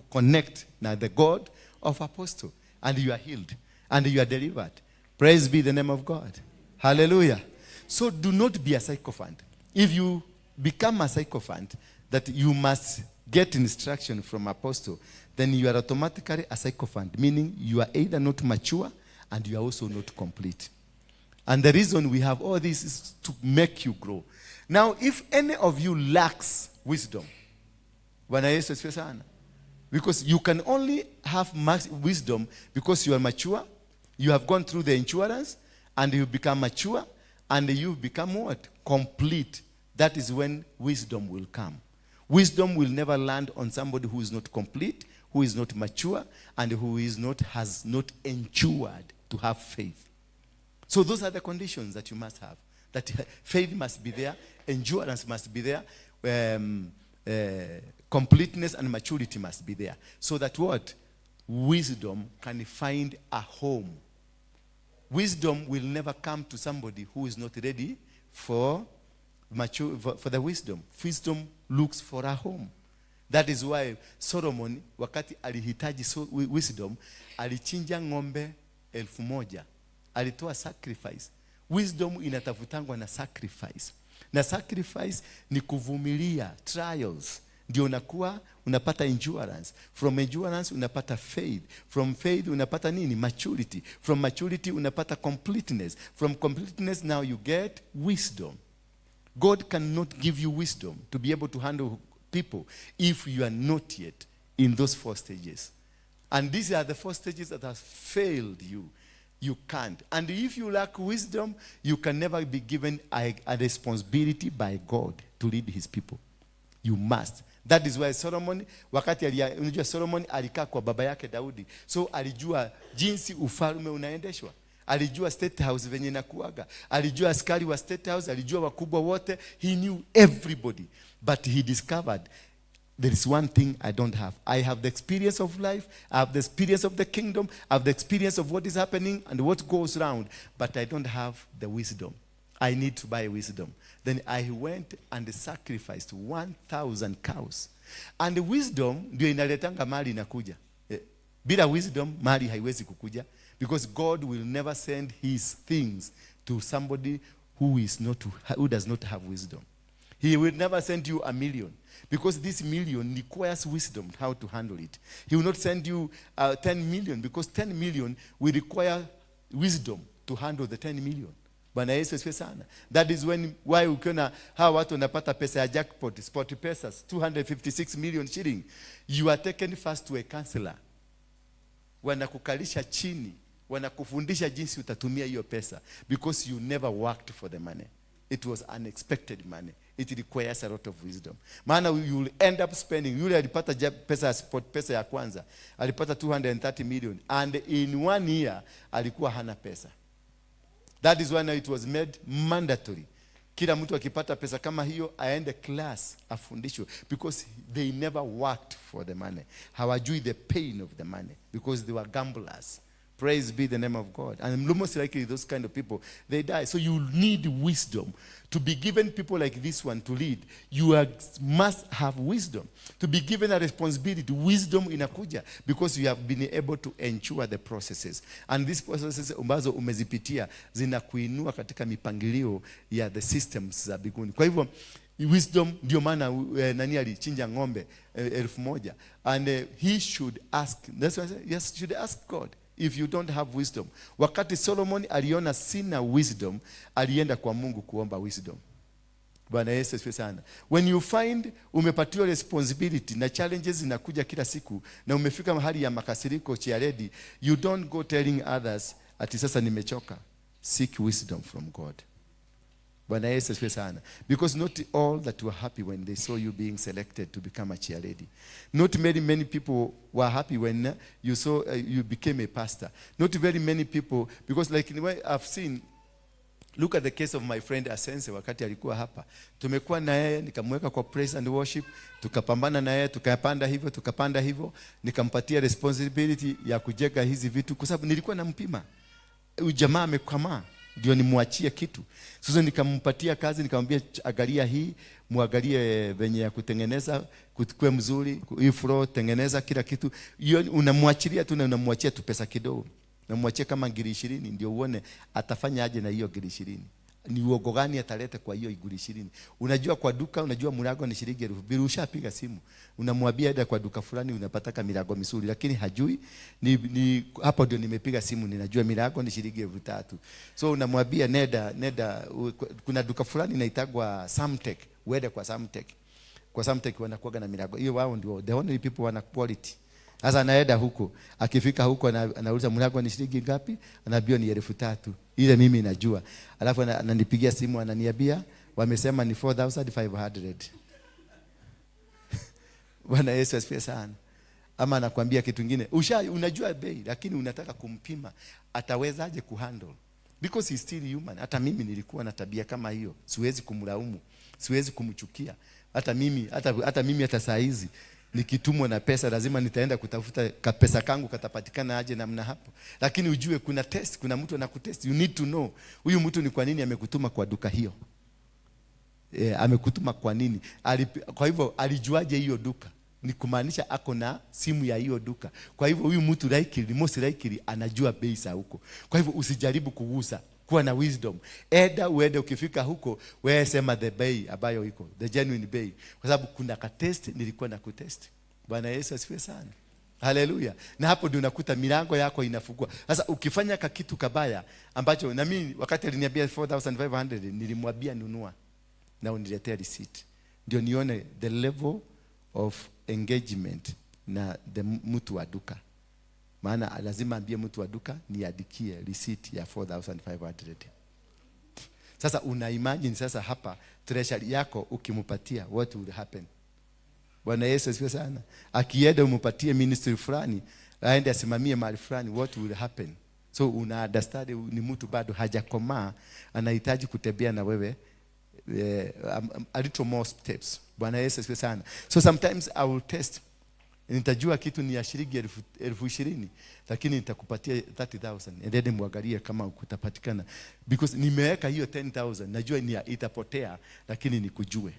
connect na the God of apostle, and you are healed and you are delivered. Praise be the name of God. Hallelujah. So do not be a sycophant. If you become a sycophant, that you must get instruction from apostle, then you are automatically a sycophant, meaning you are either not mature and you are also not complete. And the reason we have all this is to make you grow. Now, if any of you lacks wisdom, Bwana Yesu asifiwe sana, because you can only have wisdom because you are mature, you have gone through the insurance, and you become mature, and you become what? Complete. That is when wisdom will come. Wisdom will never land on somebody who is not complete, who is not mature, and who has not endured to have faith. So those are the conditions that you must have. That faith must be there, endurance must be there, completeness and maturity must be there. So that what? Wisdom can find a home. Wisdom will never come to somebody who is not ready for the wisdom. Wisdom looks for a home. That is why Solomon, wakati alihitaji wisdom, alichinja ng'ombe 1,000. Alitoa sacrifice. Wisdom inatafutangwa na sacrifice. Na sacrifice ni kuvumilia trials. Ndio unapata endurance. From endurance unapata faith. From faith unapata nini? Maturity. From maturity unapata completeness. From completeness now you get wisdom. God cannot give you wisdom to be able to handle people if you are not yet in those 4 stages. And these are the 4 stages that have failed you. You can't. And if you lack wisdom, you can never be given a responsibility by God to lead his people. You must. That is why Solomon, unajua Solomon alikaa kwa baba yake Daudi. So alijua jinsi ufalme unaendeshwa. Alijua state house venye inakuaga. Alijua askari wa state house, alijua wakubwa wote. He knew everybody. But he discovered there is one thing I don't have. I have the experience of life. I have the experience of the kingdom. I have the experience of what is happening and what goes around. But I don't have the wisdom. I need to buy wisdom. Then I went and sacrificed 1,000 cows. And the wisdom ndio inaletanga mali inakuja. Bila wisdom mali haiwezi kukuja. Because God will never send his things to somebody who does not have wisdom. He will never send you 1,000,000. Because this 1,000,000 requires wisdom how to handle it. He will not send you 10 million because 10 million will require wisdom to handle the 10 million. Bwana Yesu asifiwe sana. That is why ukiona hawa watu wanapata pesa ya jackpot, sport pesos, 256 million shilling. You are taken first to a counselor. Wanakukalisha chini, wanakufundisha jinsi utatumia hiyo pesa because you never worked for the money. It was unexpected money. It requires a lot of wisdom. Maana you will end up spending. Yule alipata pesa ya sport pesa ya kwanza, alipata 230 million and in 1 year alikuwa hana pesa. That is why now it was made mandatory. Kila mtu akipata pesa kama hiyo aende class afundishwe because they never worked for the money. Hawajui the pain of the money because they were gamblers. Praise be the name of God. And most likely those kind of people, they die. So you need wisdom. To be given people like this one to lead, you must have wisdom. To be given a responsibility, wisdom inakuja because you have been able to ensure the processes. And these processes ambazo umezipitia zinakuinua katika mipangilio ya the systems za biguni. Kwa hivyo wisdom ndio maana nani alichinja ng'ombe 1,000 and he should ask. That's why yes, should ask God. If you don't have wisdom. Wakati Solomon aliona sina wisdom, alienda kwa Mungu kuomba wisdom. Bwana Yesu asifiwe sana. When you find umepatiwa responsibility na challenges zinakuja kila siku na umefika mahali ya makasiriko chiaredi, you don't go telling others ati sasa nimechoka. Seek wisdom from God. Bwana Yesu asifiwe sana. Because not all that were happy when they saw you being selected to become a chairlady. Not many people were happy when you saw you became a pastor. Not very many people, because like in the way I've seen, look at the case of my friend Asense wakati alikuwa hapa. Tumekuwa na yeye, nikamweka kwa praise and worship, tukapambana na yeye, tukapanda hivyo, nikampatia responsibility ya kujenga hizi vitu kwa sababu nilikuwa nampima. Jamaa amekomaa, ndio nimwachie kitu. Sasa nikampatia kazi, nikamwambia angalia hii, muangalie venye ya kutengeneza, kutukue mzuri, hii floor tengeneza kila kitu. Hiyo unamwachilia tu na unamwachia tu pesa kidogo. Namwachia kama 20,000 ndio uone atafanya aje na hiyo 20,000. Ni uogo gani ataleta kwa hiyo 20,000. Unajua kwa duka, unajua mlango ni shilingi 2,000, ushapiga simu. Unamwambia aenda kwa duka fulani unapata milango mizuri, lakini hajui ni hapo ndio nimepiga simu, ninajua milango ni shilingi 3,000. So unamwambia nenda kuna duka fulani inaitagwa Samtech, uende kwa Samtech. Kwa Samtech wanakuaga na milango. Hiyo wao ndio the only people wana quality. Sasa anaenda huko, akifika huko anauliza mlango ni shilingi ngapi? Anaambiwa ni 3,000. Ile mimi najua. Alafu ananipigia simu ananiambia wamesema ni 4,500. Bwana Yesu asifiwe sana. Ama anakuambia kitu kingine, unajua bei lakini unataka kumpima atawezaje kuhandle. Because he's still human. Hata mimi nilikuwa na tabia kama hiyo. Siwezi kumlaumu, siwezi kumchukia. Hata mimi hata saa hizi Nikitumwa na pesa lazima nitaenda kutafuta pesa kangu katapatikana aje namna hapo. Lakini ujue kuna test, kuna mtu anakutest. You need to know huyu mtu ni kwa nini amekutuma kwa duka hiyo. Amekutuma kwa nini? Kwa hivyo alijuaje hiyo duka? Ni kumaanisha ako na simu ya hiyo duka. Kwa hivyo huyu mtu most likely anajua bei za huko. Kwa hivyo usijaribu kugusa, kuwa na wisdom. Uende ukifika huko, wewe sema the bei ambayo iko, the genuine bei. Kwa sababu kuna ka test nilikuwa na kutest. Bwana Yesu asifiwe sana. Haleluya. Na hapo ndio unakuta milango yako inafungua. Sasa ukifanya kitu kabaya ambacho na mimi wakati aliniambia 4500 nilimwambia nunua na uniletea receipt. Ndio nione the level of engagement na the mtu wa duka. Maana lazima ambie mtu wa duka niadikie receipt ya 4500. Sasa una imagine sasa hapa treasury yako ukimpatia what will happen? Bwana Yesu asifiwe sana. Akienda umpatie ministry fulani, aende asimamie mahali fulani, what will happen? So una understand ni mtu bado hajakomaa, anahitaji kutembea na wewe a little more steps. Bwana Yesu asifiwe sana. So sometimes I will test. Nitajua kitu ni ya shilingi 20,000 lakini nitakupatia 30,000. Endeni muangalie kama kutapatikana. Because nimeweka hiyo 10,000, najua ni itapotea lakini nikujue.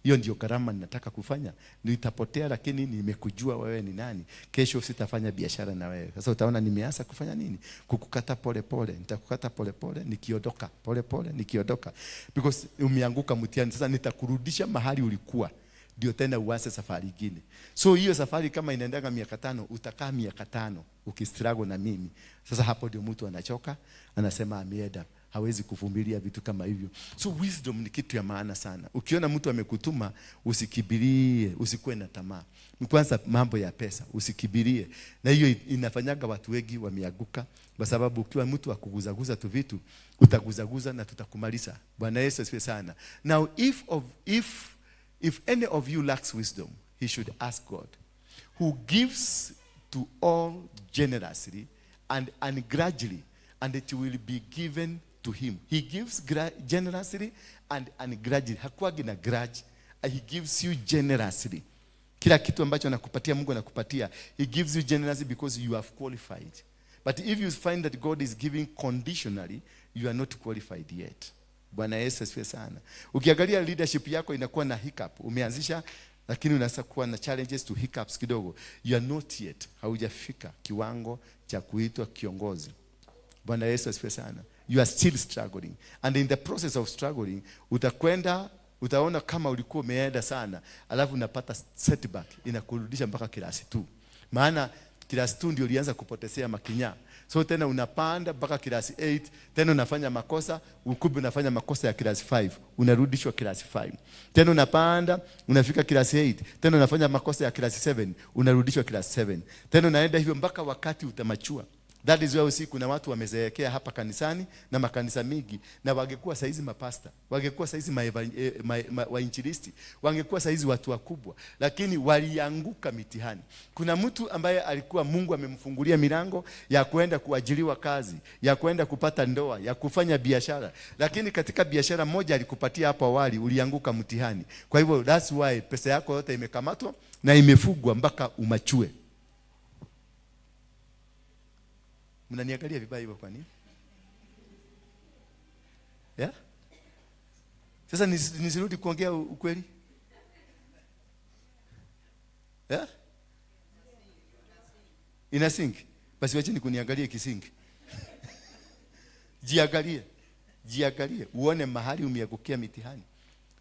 Hiyo ndio gharama ninataka kufanya. Nitapotea lakini nimekujua wewe ni nani. Kesho sitafanya biashara na wewe. Sasa utaona nimeanza kufanya nini? Kukukata pole pole. Nitakukata pole pole nikiondoka. Pole pole nikiondoka. Because umeanguka mtihani. Sasa nitakurudisha mahali ulikuwa. Ndio tena uanze safari nyingine. So hiyo safari kama inaendaga miaka 5, utakaa miaka 5 ukistruggle na mimi. Sasa hapo ndio mtu anachoka, anasema ameenda, hawezi kuvumilia vitu kama hivyo. So wisdom ni kitu ya maana sana. Ukiona mtu amekutuma, usikibirie, usikuwe na tamaa. Kwanza mambo ya pesa, usikibirie. Na hiyo inafanyaga watu wengi wameanguka kwa sababu ukiwa mtu akuguzaguza tu vitu, utaguzaguza na tutakumaliza. Bwana Yesu asifiwe sana. Now if any of you lacks wisdom, he should ask God, who gives to all generously and ungrudgingly, and it will be given to him. He gives generously and ungrudgingly. Hakuagi na grudge. He gives you generously. Kila kitu ambacho anakupatia Mungu anakupatia. He gives you generously because you have qualified. But if you find that God is giving conditionally, you are not qualified yet. Bwana Yesu asifiwe sana. Ukiangalia leadership yako inakuwa na hiccup. Umeanzisha lakini unaweza kuwa na challenges to hiccups kidogo. You are not yet. Haujafika kiwango cha kuitwa kiongozi. Bwana Yesu asifiwe sana. You are still struggling. And in the process of struggling, utaona kama ulikuwa umeenda sana, alafu unapata setback, inakurudisha mpaka class 2. Maana class 2 ndio ulianza kupotezea makinya. So tena unapanda mpaka class 8, tena unafanya makosa, ukubi unafanya makosa ya class 5, unarudishwa class 5. Tena unapanda, unafika class 8, tena unafanya makosa ya class 7, unarudishwa class 7. Tena unaenda hivyo mpaka wakati utamachua. That is why kuna watu wamezeekea hapa kanisani na makanisa mingi, na wangekuwa saizi mapasta, wangekuwa saizi wainjilisti, wangekuwa saizi watu wakubwa, lakini walianguka mitihani. Kuna mtu ambaye alikuwa Mungu amemfungulia milango ya kwenda kuajiriwa kazi, ya kwenda kupata ndoa, ya kufanya biashara, lakini katika biashara moja alikupatia hapo awali ulianguka mtihani. Kwa hivyo that's why pesa yako yote imekamatwa na imefugwa mpaka umachue. Mnaniangalia vibaya hivyo kwa nini? Yeah? Sasa nisirudi kuongea ukweli? Yeah? Inasingi? Basi wacheni kuniangalia kisingi. Jiangalie. Uone mahali umeangukia mitihani.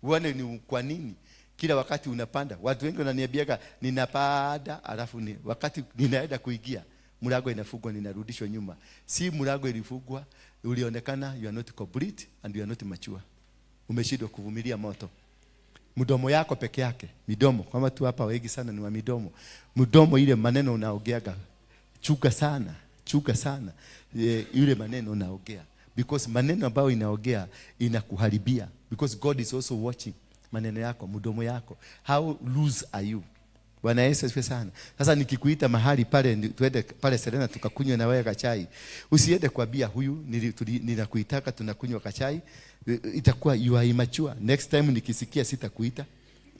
Uone ni kwa nini kila wakati unapanda. Watu wengi wananiambiaga ninapanda alafu wakati ninaenda kuingia mlango inafungwa, ninarudishwa nyuma. Si mlango ilifungwa, ulionekana you are not complete and you are not mature. Umeshindwa kuvumilia moto. Mdomo yako peke yake, midomo. Kama tu hapa wengi sana ni wa midomo. Mdomo ile maneno unaogeaga, chuka sana. Ile maneno unaogea. Because maneno ambayo inaogea inakuharibia. Because God is also watching maneno yako, mdomo yako. How loose are you? Bwana Yesu asifiwe sana. Sasa nikikuita mahali pale tuende pale Serena tukakunywa na wewe kachai, usiende kuambia huyu ninakuitaka tunakunywa kachai, itakuwa you are immature. Next time nikisikia sitakuita,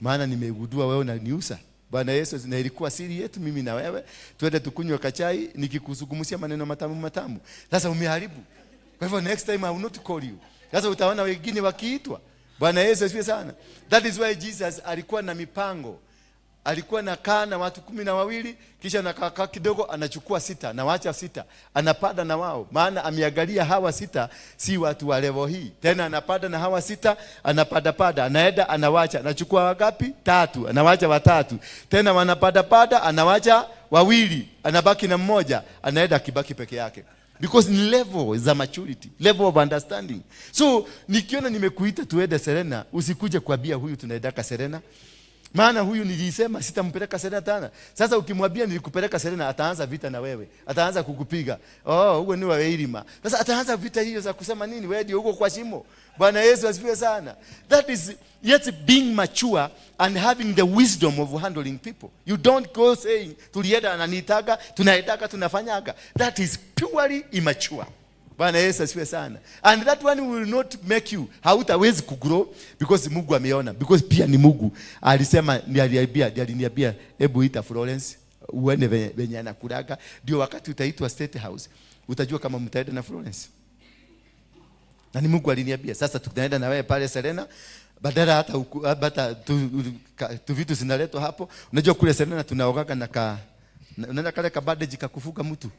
maana nimegundua wewe unaniusa. Bwana Yesu, na ilikuwa siri yetu mimi na wewe, twende tukunywe kachai nikikuzungumzia maneno matamu matamu. Sasa umeharibu. Kwa hivyo next time I will not call you. Sasa utaona wengine wakiitwa. Bwana Yesu asifiwe sana. That is why Jesus alikuwa na mipango. Alikuwa nakaa na watu 12, kisha nakaa kidogo anachukua 6 na waacha 6. Anapada na wao. Maana ameangalia hawa 6 si watu wa level hii. Tena anapada na hawa 6, anapada, anaenda anawacha. Anachukua wangapi? 3, anawacha 3. Tena wanapada, anawacha 2, anabaki na 1, anaenda kibaki peke yake. Because ni level za maturity, level of understanding. So nikiona nimekuita tuende Serena, usikuje kuambia huyu tunaendaka Serena. Maana huyu nilisema sitampeleka Serena tena. Sasa ukimwambia nilikupeleka Serena, ataanza vita na wewe. Ataanza kukupiga. Wewe ni wa Irima. Sasa ataanza vita hiyo za kusema nini? Wewe ndio uko kwa shimo. Bwana Yesu asifiwe sana. That is yet being mature and having the wisdom of handling people. You don't go saying tulienda ananitaka, tunaendaka, tunafanyaga. That is purely immature. Bwana Yesu asifiwe sana. And that one will not make you, hautawezi kugrow because Mungu ameona. Because pia ni Mungu. Alisema, aliniambia, hebu ita Florence, uende venye anakulaga. Ndio wakati utaitwa State House, utajua kama mtaenda na Florence. Na ni Mungu aliniambia, sasa tunaenda na wewe pale Serena, badala hata tu vitu zinaletwa hapo. Unajua kule Serena tunaogaga na unaenda kale kabandage kakufuga mtu.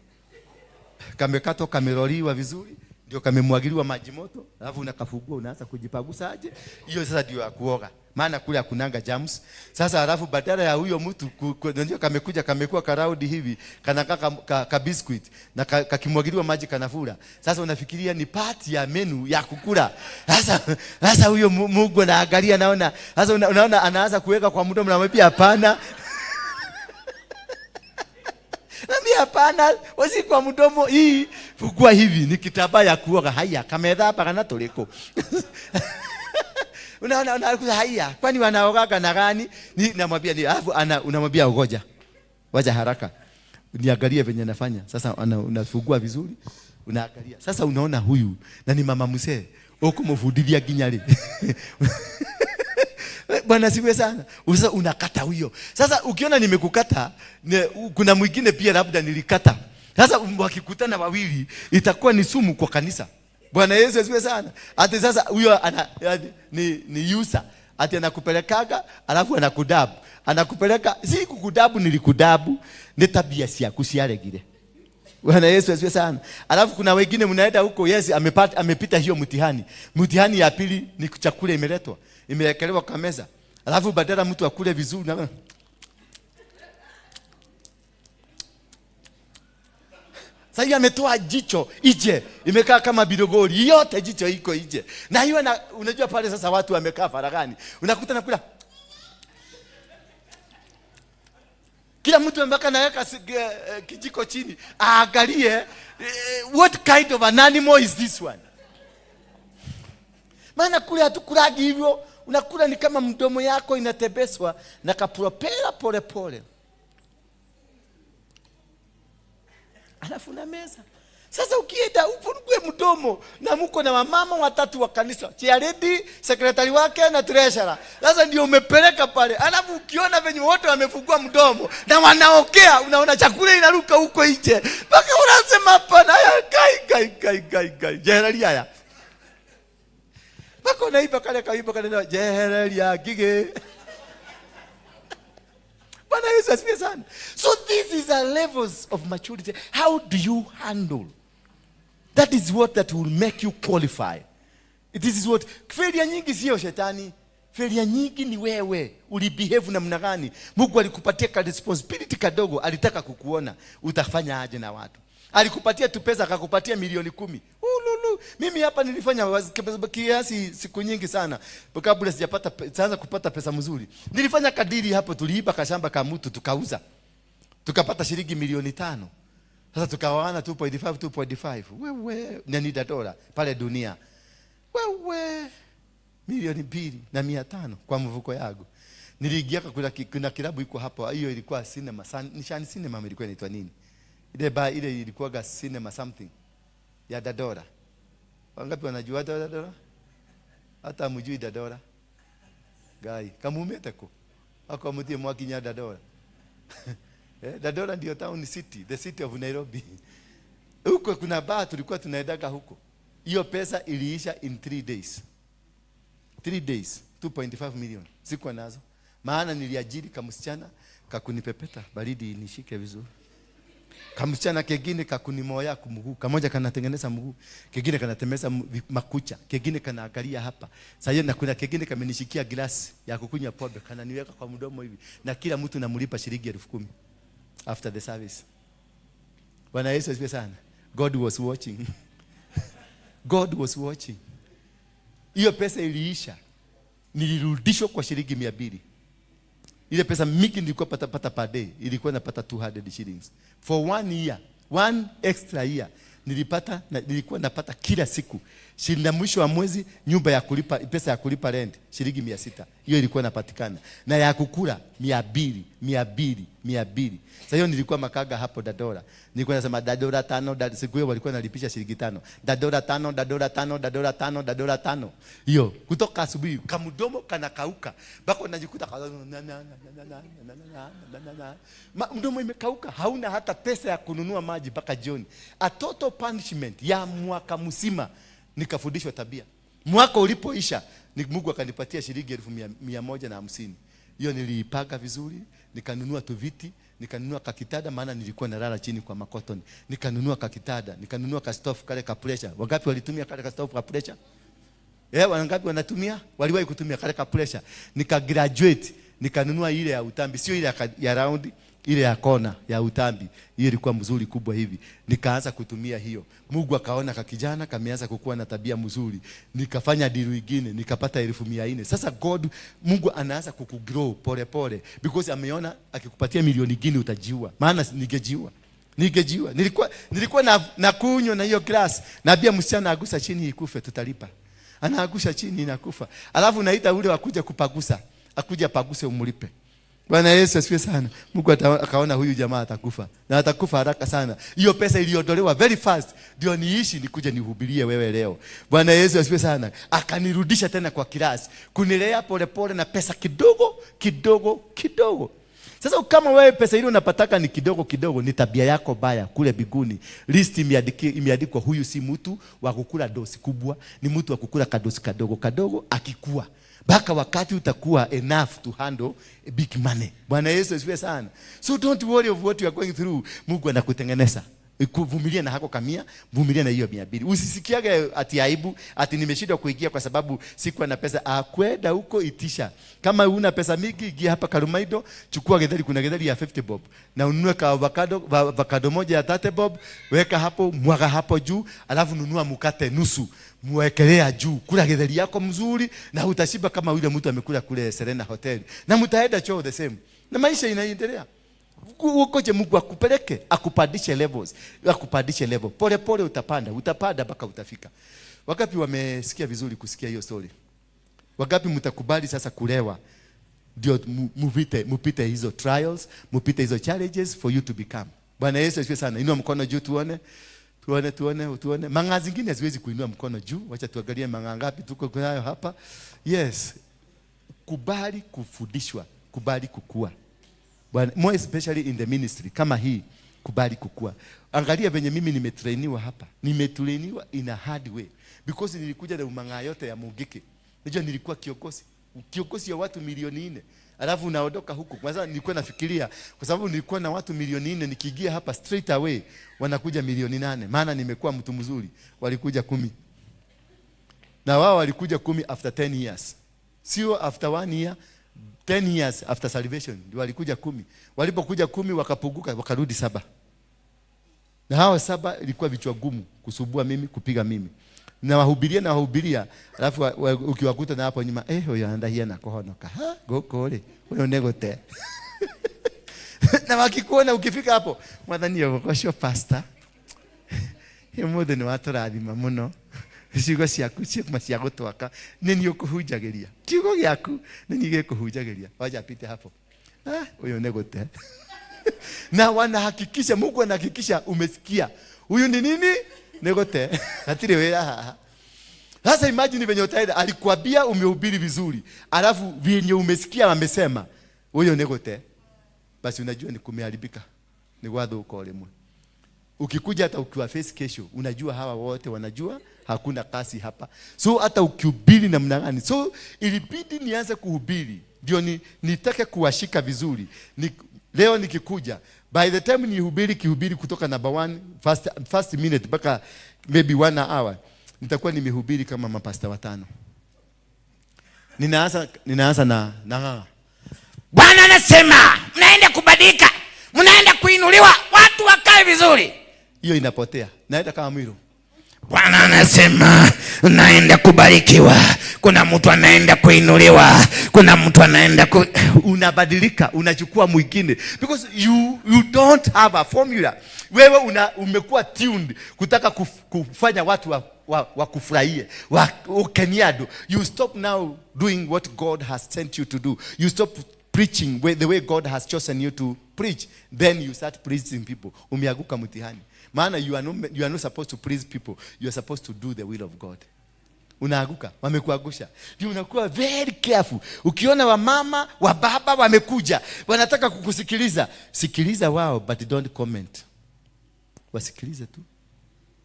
Kamekatwa, kameroliwa vizuri, ndio kamemwagiliwa maji moto, alafu unakafungua unaanza kujipagusa aje. Hiyo sasa ndio ya kuoga. Maana kule hakunanga germs. Sasa alafu badala ya huyo mtu ndio kamekuja kamekuwa karaudi hivi, kanaka ka biscuit na kakimwagiliwa maji kanafura. Sasa unafikiria ni part ya menu ya kukula. Sasa huyo Mungu anaangalia naona. Sasa unaona anaanza kuweka kwa mdomo na mwambia hapana. Nami hapana, wasi kwa mdomo hii fugua hivi ni kitambaa ya kuoga. Haya kamedhapa kana toliko. Unaona haya, kwani wanaogaga na gani? Ni namwambia ni alafu unamwambia ngoja. Wacha haraka. Niangalie venye nafanya. Sasa unafugua vizuri, unaangalia. Sasa unaona huyu na ni mama mzee, ukumfundithia ginyari. Bwana siwe sana. Sasa unakata huyo. Sasa ukiona nimekukata, kuna mwingine pia labda nilikata. Sasa wakikutana wawili itakuwa ni sumu kwa kanisa. Bwana Yesu asifiwe sana. Ati sasa huyo ni user. Ati anakupelekaga alafu anakudabu. Anakupeleka si kukudabu, nilikudabu, ni tabia si kusiaregire. Bwana Yesu asifiwe sana. Alafu kuna wengine mnaenda huko, yes amepita hiyo mtihani. Mtihani ya pili ni chakula imeletwa. Imewekelewa kwa meza. Alafu badala mtu akule vizuri na sasa ametoa jicho ije, imekaa kama bidogori, yote jicho iko ije. Na hiyo unajua pale sasa watu wamekaa faragani. Unakuta nakula. Kila mtu mpaka anaweka kijiko chini, aangalie what kind of an animal is this one. Maana kule hatukulagi hivyo, unakula ni kama mdomo yako inatebeswa na kapropela pole pole. Alafu na meza. Sasa ukienda ufungue mdomo na mko na wamama 3 wa kanisa, chairlady, secretary wake na treasurer. Sasa ndio umepeleka pale. Alafu ukiona venye wote wamefungua mdomo na wanaokea, unaona chakula inaruka huko nje. Mpaka unasema hapana, kai. Jenerali haya. Mpaka unaiba kale kaiba kale jenerali ya gige. Bwana Yesu asifiwe sana. So this is a levels of maturity. How do you handle? That is what that will make you qualify. This is what failure nyingi sio shetani. Failure nyingi ni wewe. Ulibehave namna gani? Mungu alikupatia ka responsibility kadogo, alitaka kukuona utafanya aje na watu. Alikupatia tu pesa, akakupatia milioni 10. Mimi hapa nilifanya kiasi siku nyingi sana kabla sijaanza kupata pesa mzuri. Nilifanya kadiri hapo, tuliiba kashamba ka mtu tukauza. Tukapata shilingi milioni 5. Sasa tukawaana 2.5. Wewe nani dola pale dunia. Wewe milioni 2,500 kwa mvuko yangu. Niliingia kuna kilabu iko hapo, hiyo ilikuwa cinema. Nishani cinema ilikuwa inaitwa nini? Ile ilikuwa cinema something ya Dadora. Wangapi wanajua Dadora? Hata mjui Dadora. Gai, kama umeteko. Wako mtie mwakinya Dandora. Dandora ndio town city, the city of Nairobi. Huko kuna bar tulikuwa tunaendaga huko. Hiyo pesa iliisha in 3 days. 3 days, 2.5 million. Sikuwa nazo. Maana niliajiri kamsichana kakunipepeta baridi nishike vizuri. Kamsichana kengine kakunimoya kumguu. Kamoja kanatengeneza mguu, kengine kanatemeza makucha, kengine kanaangalia hapa. Sasa na kuna kengine kamenishikia glasi ya kukunywa pombe, kananiweka kwa mdomo hivi. Na kila mtu namlipa shilingi 10,000 after the service. Bwana Yesu asifiwe sana. God was watching. God was watching. Hiyo pesa iliisha. Nilirudishwa kwa shilingi 200. Ile pesa mingi nilikuwa pata per day, ilikuwa napata 200 shillings. For 1 year, 1 extra year, nilikuwa napata kila siku. Shilingi mwisho wa mwezi nyumba ya kulipa, pesa ya kulipa rent, shilingi 600. Hiyo ilikuwa inapatikana. Na ya kukula 200. Sasa hiyo nilikuwa makaga hapo Dandora. Nilikuwa nasema Dandora 5, siku hiyo walikuwa nalipisha shilingi 5. Dandora 5. Hiyo kutoka asubuhi kamdomo kanakauka. Bako najikuta mdomo imekauka, hauna hata pesa ya kununua maji mpaka jioni. A total punishment ya mwaka mzima. Nikafundishwa tabia. Mwaka ulipoisha, Mungu akanipatia shilingi 150. Hiyo niliipaka vizuri, nikanunua tu viti, nikanunua kakitada maana nilikuwa nalala chini kwa makotoni. Nikanunua kakitada, nikanunua ka stove kale ka pressure. Wangapi walitumia kale ka stove ka pressure? Wangapi wanatumia? Waliwahi kutumia kale ka pressure. Nika graduate, nikanunua ile ya utambi, sio ile ya round, ile ya kona ya utambi. Hiyo ilikuwa mzuri kubwa hivi. Nikaanza kutumia hiyo. Mungu akaona kakijana kameanza kukua na tabia mzuri. Nikafanya deal nyingine, nikapata 1,400. Sasa Mungu anaanza kukugrow pole pole because ameona akikupatia milioni nyingine utajiua. Maana ningejiua. Nilikuwa na kunywa na hiyo glass. Na pia msichana agusa chini ikufe tutalipa. Anaagusha chini inakufa. Alafu naita ule wakuja kupagusa. Akuja paguse umlipe. Bwana Yesu asifiwe sana. Mungu akaona huyu jamaa atakufa. Na atakufa haraka sana. Hiyo pesa iliondolewa very fast. Ndio niishi nikuje nihubirie wewe leo. Bwana Yesu asifiwe sana. Akanirudisha tena kwa kilasi. Kunilea pole pole na pesa kidogo. Sasa kama wewe pesa ile unapataka ni kidogo, ni tabia yako baya kule biguni. List imeandikwa huyu si mtu wa kukula dosi kubwa, ni mtu wa kukula kadosi kadogo akikua. Baka wakati utakuwa enough to handle a big money. Bwana Yesu asifiwe sana. So don't worry of what you are going through. Mungu anakutengeneza. Kuvumilia na hako kamia, vumilia na hiyo 200. Usisikiage ati aibu, ati nimeshindwa kuingia kwa sababu sikuwa na pesa. Akwenda huko itisha. Kama una pesa mingi, ingia hapa Karumaido, chukua getheri, kuna getheri ya 50 bob. Na ununue ka avocado moja ya 30 bob, weka hapo, mwaga hapo juu, alafu nunua mkate nusu. Muwekelea juu, kula getheri yako mzuri na utashiba kama yule mtu amekula kule Serena Hotel. Na mtaenda choo the same. Na maisha inaendelea. Ukoje Mungu akupeleke, akupandishe levels, akupandishe level. Pole pole utapanda mpaka utafika. Wangapi wamesikia vizuri kusikia hiyo story? Wangapi mtakubali sasa kulewa? Ndio mupite hizo trials, mupite hizo challenges for you to become. Bwana Yesu asifiwe sana. Inua mkono juu tuone. Manga zingine haziwezi kuinua mkono juu. Wacha tuangalie manga ngapi tuko nayo hapa. Yes. Kubali kufundishwa, kubali kukua. More especially in the ministry kama hii, kubali kukua. Angalia venye mimi nimetrainiwa hapa. Nimetrainiwa in a hard way because nilikuja na umanga yote ya Mugiki. Unajua nilikuwa kiongozi ya watu milioni 4. Alafu unaondoka huko. Kwanza nilikuwa nafikiria kwa sababu nilikuwa na watu milioni 4 nikiingia hapa straight away wanakuja milioni 8. Maana nimekuwa mtu mzuri. Walikuja 10. Na wao walikuja 10 after 10 years. Sio after 1 year. 10 years after salvation ndio walikuja 10. Walipokuja 10 wakapunguka wakarudi 7. Na hao 7 ilikuwa vichwa gumu kusubua mimi, kupiga mimi. Na wahubiria alafu ukiwakuta na hapo nyuma huyo andahia na kohonoka. Gokole. Huyo negote. Na wakikuona ukifika hapo, mwadhani yako sio pastor. Hiyo mode ni watu radima muno. Ciugo ciaku cia gutwaka nini ukuhunjagiria kiugo giaku nini gikuhunjagiria waja pite hapo huyo negote. Na wanahakikisha, Mungu anahakikisha umesikia huyu ni nini negote hatiri wera. Sasa imagine venye utaenda alikwambia umehubiri vizuri, alafu venye umesikia amesema Huyo negote. Basi unajua ni kumeharibika. Ni wadho uko lemwe. Ukikuja hata ukiwa face kesho, unajua hawa wote wanajua hakuna kasi hapa. So hata ukihubiri namna gani. So ilibidi nianze kuhubiri. Ndio nitake kuwashika vizuri. Leo nikikuja, by the time kihubiri kutoka number 1 first minute mpaka maybe 1 hour, nitakuwa nimehubiri kama mapasta 5. Ninaanza na Bwana anasema mnaenda kubadilika, mnaenda kuinuliwa, watu wakae vizuri. Hiyo inapotea. Naenda kama mwilo. Bwana anasema naenda kubarikiwa, kuna mtu anaenda kuinuliwa, kuna mtu anaenda unabadilika, unachukua mwingine because you don't have a formula. Wewe umekuwa tuned kutaka kufanya watu wa kufurahie, ukeniado. You stop now doing what God has sent you to do. You stop preaching the way God has chosen you to preach. Then you start pleasing people. Umeaguka mtihani. Maana you are not supposed to please people. You are supposed to do the will of God. Unaaguka, wamekuagusha. Ndio unakuwa very careful. Ukiona wamama, wababa wamekuja, wanataka kukusikiliza, sikiliza wao but don't comment. Wasikilize tu.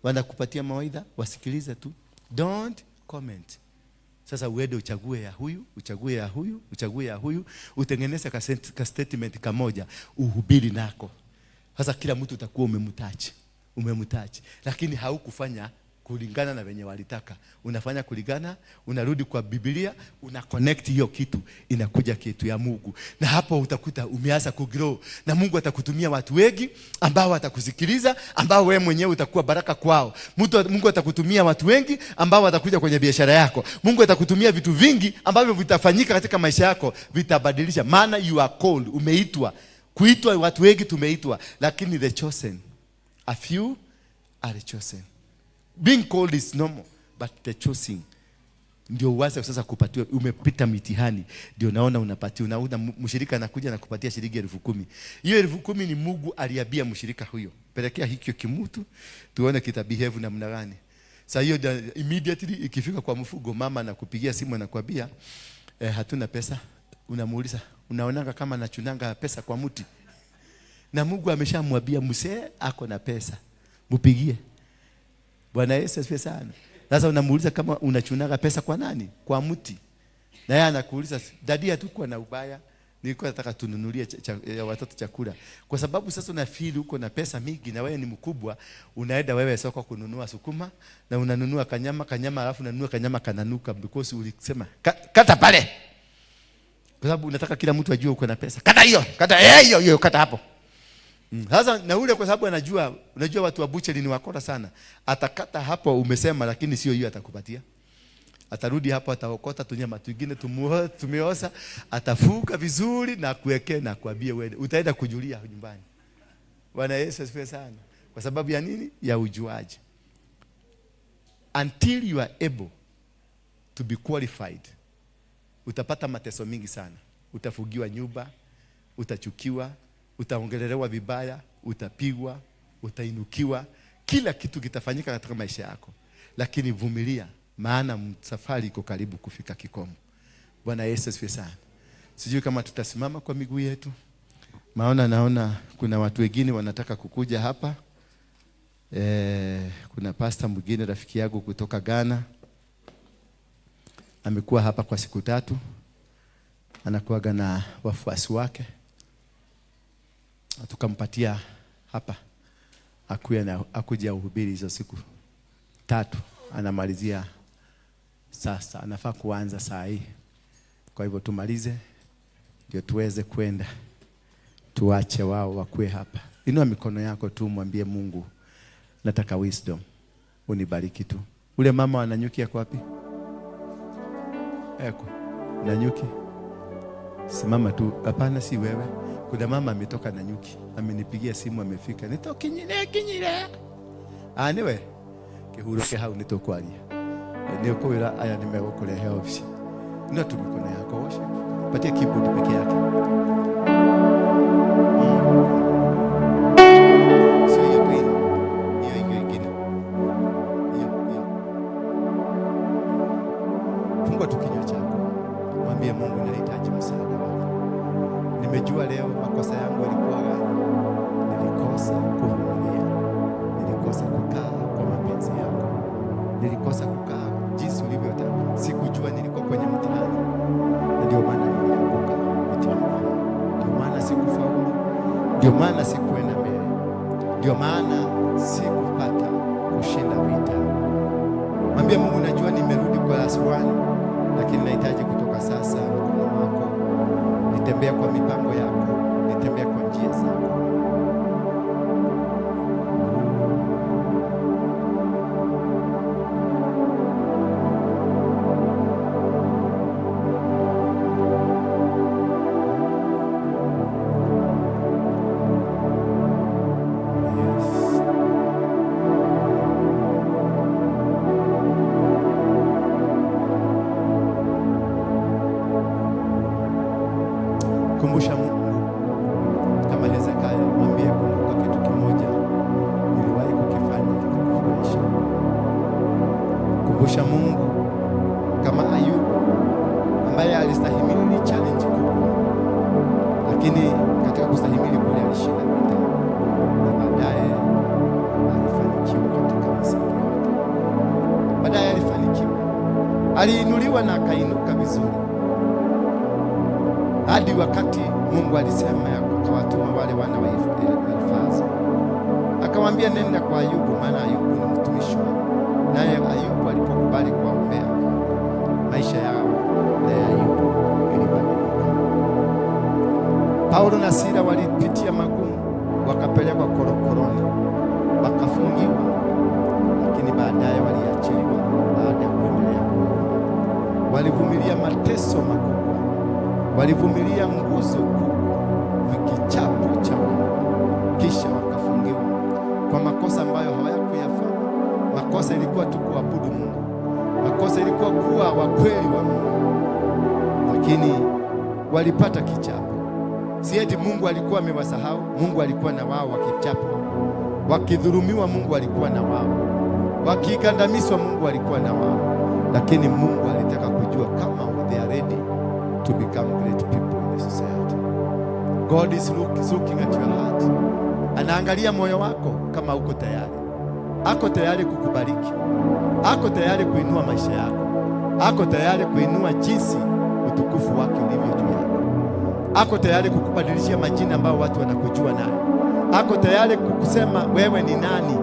Wanakupatia mawaidha, wasikilize tu. Don't comment. Sasa uende uchague ya huyu, uchague ya huyu, uchague ya huyu, utengeneze ka statement kamoja, uhubiri nako. Sasa kila mtu utakuwa umemtachi. Lakini haukufanya kulingana na wenye walitaka. Unafanya kulingana, unarudi kwa Biblia, una connect hiyo kitu, inakuja kitu ya Mungu. Na hapo utakuta umeanza kugrow. Na Mungu atakutumia watu wengi ambao watakusikiliza, ambao wewe mwenyewe utakuwa baraka kwao. Mungu atakutumia watu wengi ambao watakuja kwenye biashara yako. Mungu atakutumia vitu vingi ambavyo vitafanyika katika maisha yako, vitabadilisha. Maana you are called, umeitwa. Kuitwa watu wengi tumeitwa, lakini the chosen, a few are chosen. Being called is normal, but the choosing ndio uanze sasa kupatiwa. Umepita mitihani, ndio naona unapatiwa. Unaona mshirika anakuja na kupatia shilingi 10,000. Hiyo 10,000 ni Mungu aliambia mshirika huyo, pelekea hikyo kimutu tuone kitabehave namna gani. Sasa hiyo immediately ikifika kwa mfugo, mama anakupigia simu anakuambia hatuna pesa. Unamuuliza, unaonanga kama nachunanga pesa kwa mti? Na Mungu ameshamwambia msee ako na pesa, mpigie. Bwana Yesu asifiwe sana. Sasa unamuuliza kama unachunaga pesa kwa nani? Kwa mti. Na yeye anakuuliza, dadi hatakuwa na ubaya, nilikuwa nataka tununulie watoto chakula. Kwa sababu sasa unafeel uko na pesa mingi na wewe ni mkubwa, unaenda wewe soko kununua sukuma na unanunua kanyama alafu unanunua kanyama kananuka because ulisema kata pale. Kwa sababu unataka kila mtu ajue uko na pesa. Kata hiyo, hiyo kata hapo. Sasa na ule kwa sababu unajua watu wa butchery ni wakora sana. Atakata hapo umesema, lakini sio hiyo atakupatia. Atarudi hapo ataokota tunyama twingine tumeosa, atafuka vizuri na kuwekea na kuambia wewe utaenda kujulia nyumbani. Bwana Yesu asifiwe sana. Kwa sababu ya nini? Ya ujuaji. Until you are able to be qualified, utapata mateso mingi sana. Utafugiwa nyumba, utachukiwa, utaongelelewa vibaya, utapigwa, utainukiwa, kila kitu kitafanyika katika maisha yako. Lakini vumilia, maana safari iko karibu kufika kikomo. Bwana Yesu asifiwe sana. Sijui kama tutasimama kwa miguu yetu. Naona kuna watu wengine wanataka kukuja hapa. Kuna pastor mwingine rafiki yangu kutoka Ghana. Amekuwa hapa kwa siku 3. Anakuaga na wafuasi wake. Tukampatia hapa akuja uhubiri hizo siku 3. Anamalizia sasa, anafaa kuanza saa hii. Kwa hivyo tumalize ndio tuweze kwenda, tuache wao wakue hapa. Inua mikono yako tu, mwambie Mungu, nataka wisdom, unibariki tu. Ule mama ananyuki yako wapi? Eko nanyuki, simama tu. Hapana, si wewe. Kuna mama ametoka na nyuki, amenipigia simu, amefika. Nitoki kinyire. Niwe kihuro ke hau nitokwaria. Niko wira aya nimegokurehe ofisi. Ndio tu mikono yako osha. Patia keyboard peke yake. Sio hiyo queen. Hiyo ingine. Hiyo. Fungua tu kinywa chako. Mwambie Mungu, nahitaji msaada wako. Nimejua leo makosa yangu yalikuwa gani. Nilikosa kuvumilia, nilikosa kukaa kwa mapenzi yako, nilikosa kukaa jinsi ulivyotaka. Sikujua nilikuwa kwenye mtihani, na ndio maana nilianguka mtihani. Ndio maana sikufaulu, ndio maana sikuenda mbele, ndio maana sikupata kushinda vita. Mwambie Mungu, najua nimerudi kwa last one, lakini nahitaji kutoka sasa mkono wako, nitembea kwa mipango yako, nitembea kwa njia zako. Kumbusha Mungu kama Hezekia, mwambie kumbuka kitu kimoja niliwahi kukifanya kikakufurahisha. Kumbusha Mungu kama Ayubu ambaye alistahimili challenge kubwa, lakini katika kustahimili kule alishinda vita na baadaye alifanikiwa katika misingi yote. Baadaye alifanikiwa, aliinuliwa na akainuka vizuri, hadi wakati Mungu alisema akawatuma wale wana wa Elifazi, akamwambia nenda kwa Ayubu, maana Ayubu ni mtumishi wangu. Naye Ayubu alipokubali kuombea, maisha yao na ya Ayubu ilibadilika. Paulo na Sila walipitia magumu, wakapelekwa korokoroni, wakafungiwa, lakini baadaye waliachiliwa baada ya kuendelea kuomba. Walivumilia mateso makubwa, walivumilia nguzo kubwa, vikichapo cha Mungu, kisha wakafungiwa kwa makosa ambayo hawakuyafanya. Makosa ilikuwa tu kuabudu Mungu, makosa ilikuwa kuwa wa kweli wa Mungu, lakini walipata kichapo. Si eti Mungu alikuwa amewasahau, Mungu alikuwa na wao. Wakichapwa, wakidhulumiwa, Mungu alikuwa na wao. Wakigandamizwa, Mungu alikuwa na wao. Lakini Mungu alitaka kujua kama they are ready to become great people in the society. God is looking at your heart. Anaangalia moyo wako kama uko tayari. Ako tayari kukubariki, ako tayari kuinua maisha yako, ako tayari kuinua jinsi utukufu wake ulivyo juu yako, ako tayari kukubadilishia majina ambayo watu wanakujua nayo, ako tayari kukusema wewe ni nani,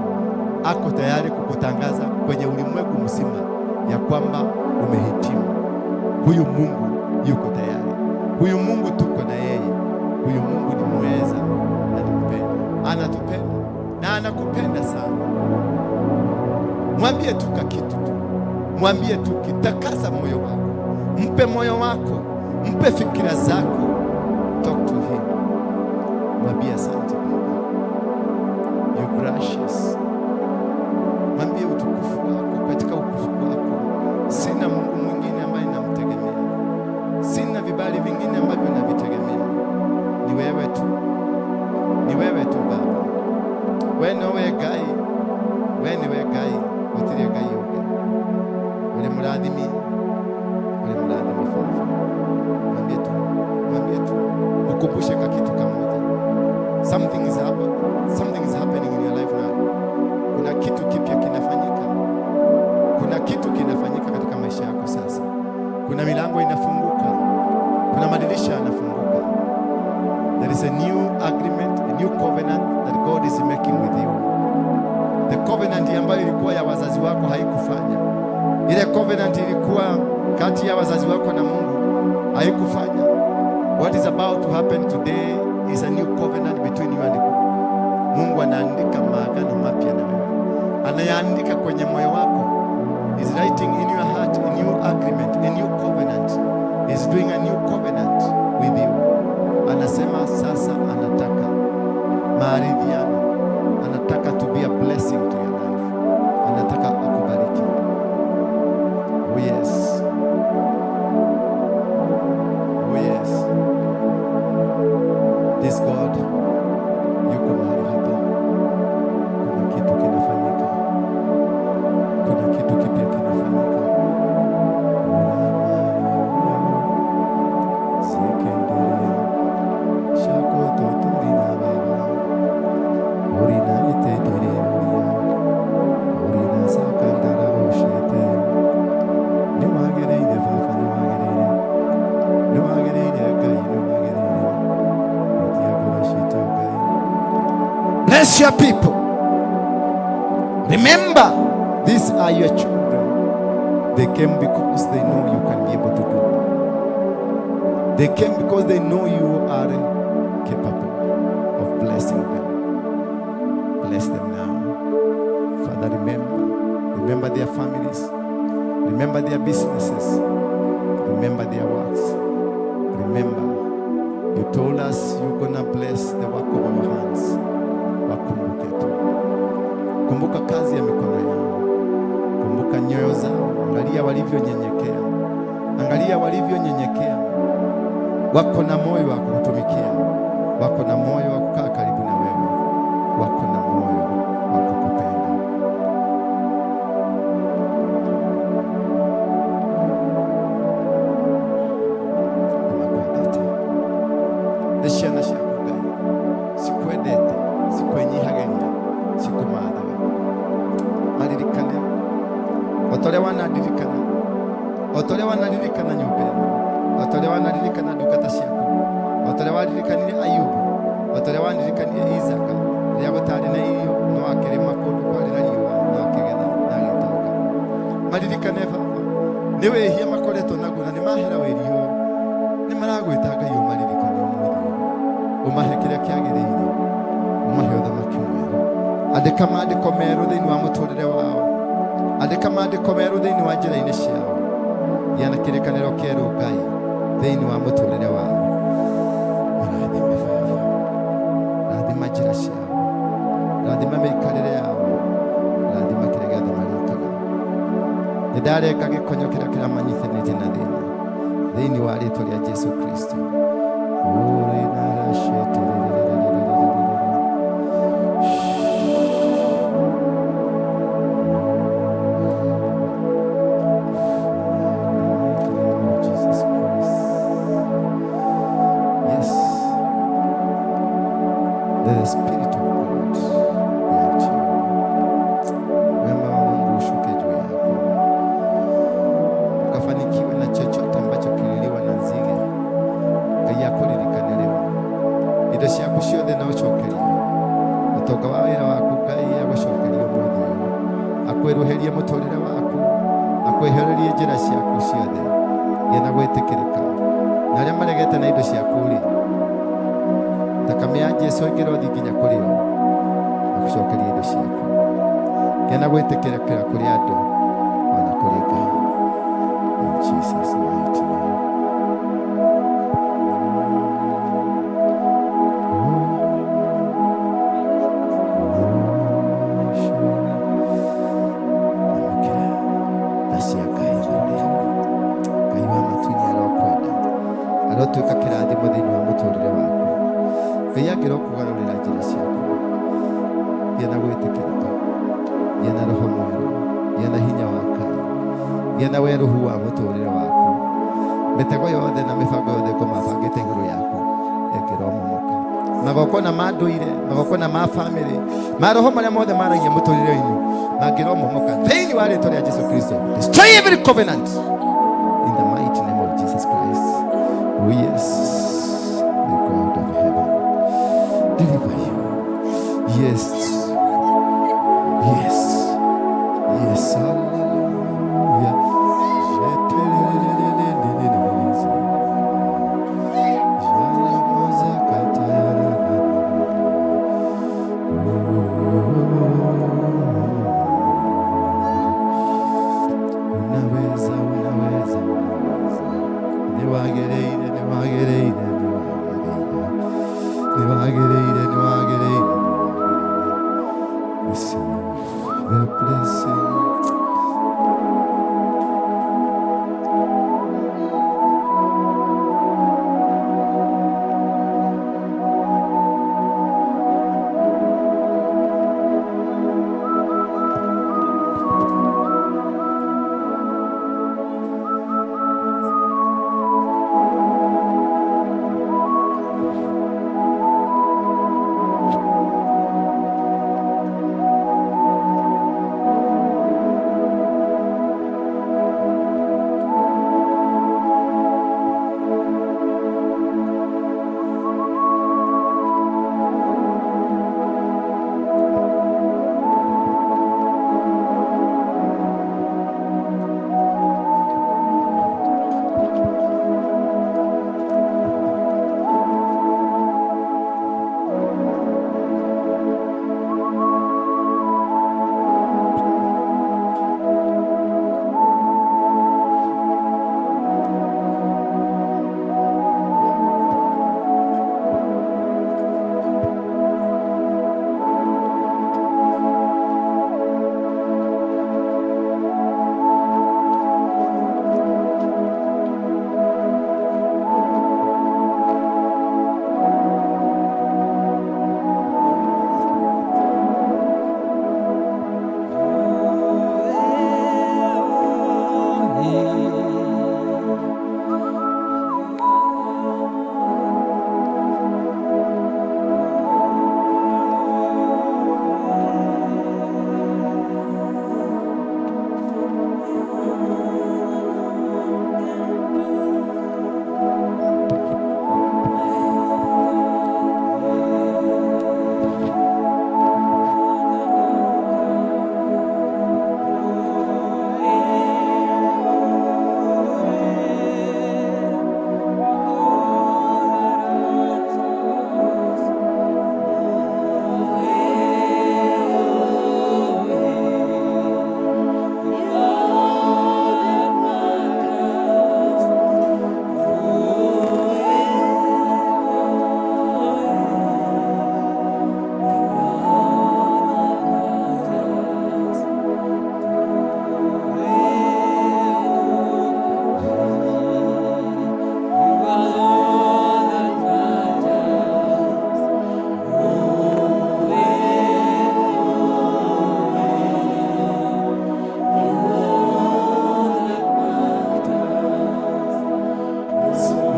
ako tayari kukutangaza kwenye ulimwengu mzima ya kwamba umehitimu. Huyu Mungu yuko tayari. Huyu Mungu tuko na yeye. Huyu Mungu ni muweza na ni mpenda. Anatupenda na anakupenda sana. Mwambie tu kitu tu. Mwambie tu, kitakaza moyo wako. Mpe moyo wako. Mpe fikira zako. Talk to him. Mwambie asante Baba. You're gracious. Mwambie utukufu wako, katika utukufu wako sina Mungu mwingine ambaye namtegemea. Sina vibali vingine ambavyo navitegemea. Ni wewe tu. Ni wewe tu Baba. Wewe nowe gai. Wewe niwe gai. Utirie gai yote. Ule muradhimi. Ule muradhimi fafa. Mwambie tu. Mwambie tu. Ukumbushe kitu kamoja. Something is happening in your life now. Kuna kitu kipya kinafanyika. Kuna kitu kinafanyika katika maisha yako sasa. Kuna milango inafunguka. Kuna madirisha yanafunguka. There is a new agreement, a new covenant that God is making with you. The covenant ambayo ilikuwa ya wazazi wako haikufanya. Ile covenant ilikuwa kati ya wazazi wako na Mungu haikufanya. What is about to happen today is a new covenant between you and God. Mungu anaandika maagano mapya na wewe. Anayaandika kwenye moyo wako. He's writing in your heart a new agreement, a new covenant. He's doing a new covenant with you. Anasema sasa anataka maridhiano. Anataka to be a blessing to your life. Anataka akubariki. Oh yes. Oh yes. This God yuko mahali hapa. Kuna kitu kinafanyika. Kuna kitu kipya kinafanyika. Bless your people. Remember, these are your children. They came because they know you can be able to do it. They came because they know you are capable of blessing them. Bless them now. Father, remember their families. Remember their businesses. Remember their works. Remember, you told us you're gonna bless the work of our hands. Wakumbuke tu. Kumbuka kazi ya mikono yao. Kumbuka nyoyo zao. Angalia walivyonyenyekea. Angalia walivyonyenyekea. Wako na moyo wa kukutumikia. Wako na moyo wa kukaa karibu na wewe. Wako na moyo wa kukupenda. Nimakwendete. Deshana shakugai. Sikwendete. Sikwenyihagenya. Sikumadhaga. Maririkane. Otore wanaririkana. Otore wanaririkana nyumbeni. Otore wanaririkana ndungata ciaku. Otore wanarikanire Ayubu. Otore wanarikanire Isaka. Rĩrĩa gũtarĩ na irio no akĩrĩma kũndũ kwarĩ na riũa no akĩgetha na agĩtonga. Maririkane Baba, nĩ wĩhia makoretwo naguo na nĩ mahera wĩri ũyũ. Nĩ maragwĩta Ngai ũmaririkane ũmũthĩ ũyũ. Ũmahe kĩrĩa kĩagĩrĩire. Ũmahe ũthamaki mwerũ. Andĩka maandĩko merũ thĩinĩ wa mũtũrĩre wao. Andĩka maandĩko merũ thĩinĩ wa njĩra-inĩ ciao. Gĩa na kĩrĩkanĩro kĩerũ Ngai thĩinĩ wa mũtũrĩre wao. Marathime Baba. Rathima njĩra ciao. Rathima mĩikarĩre yao. Rathima kĩrĩa gĩothe marĩkaga. Nĩndarenga gĩkonyo kĩrĩa kĩramanyitithĩtie na thĩna thĩinĩ wa rĩĩtwa rĩa Jesũ Kristo. Let the Spirit of God be at you. Wema wa Mungu ushuke juu yako. Ukafanikiwe na chochote ambacho kililiwa na nzige. Ngai yako ririkanĩrĩrwo. Indo ciaku ciothe no ũcokerio. Ũtonga wa wĩra waku Ngai agũcokerio ũmũthĩ ũyũ. Akwĩruhĩrie mũtũrĩre waku. Akwĩhererie njĩra ciaku ciothe. Gĩa na gwĩtĩkĩrĩka. Na arĩa maregete na indo ciaku-rĩ, thakame ya Jesũ ĩngĩrothi nginya kũrĩ o agũcokeria indo ciaku. Gĩa na gwĩtĩkĩrĩka kũrĩ andũ ona kũrĩ Ngai. In Jesus' mighty name. Ndacia Ngai igũrũ rĩaku. Ngai wa matu-inĩ arokwenda. Arotuĩka kĩrathimo thĩinĩ wa mũtũrĩre waku. Ngai angĩrokũgarũrĩra njĩra ciaku. Gĩa na gwĩtĩkĩrĩka. Gĩa na roho mwerũ. Gĩa na hinya wa Ngai. Gĩa na werũhu wa mũtũrĩre waku. Mĩtego yothe na mĩbango yothe kũmabangĩte igũrũ yaku ĩngĩromomoka. Magongona ma ndũire, magongona ma bamĩrĩ, maroho marĩa mothe maragia mũtũrĩre-inĩ mangĩromomoka thĩinĩ wa rĩĩtwa rĩa Jesũ Kristo. Destroy every covenant in the mighty name of Jesus Christ. Oh yes, the God of heaven deliver you. Yes. Yes. Yes. Hallelujah. Unaweza. Niwagereire. Receive the blessing.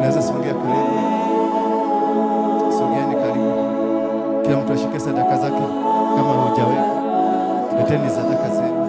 Unaweza songea karibu, songeeni karibu, kila mtu ashike sadaka zake. Kama hujaweka, leteni sadaka zenu.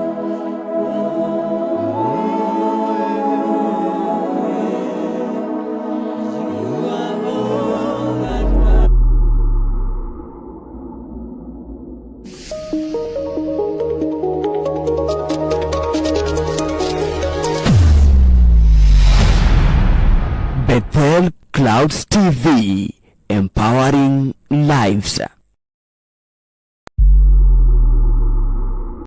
Bethel Clouds TV, empowering lives.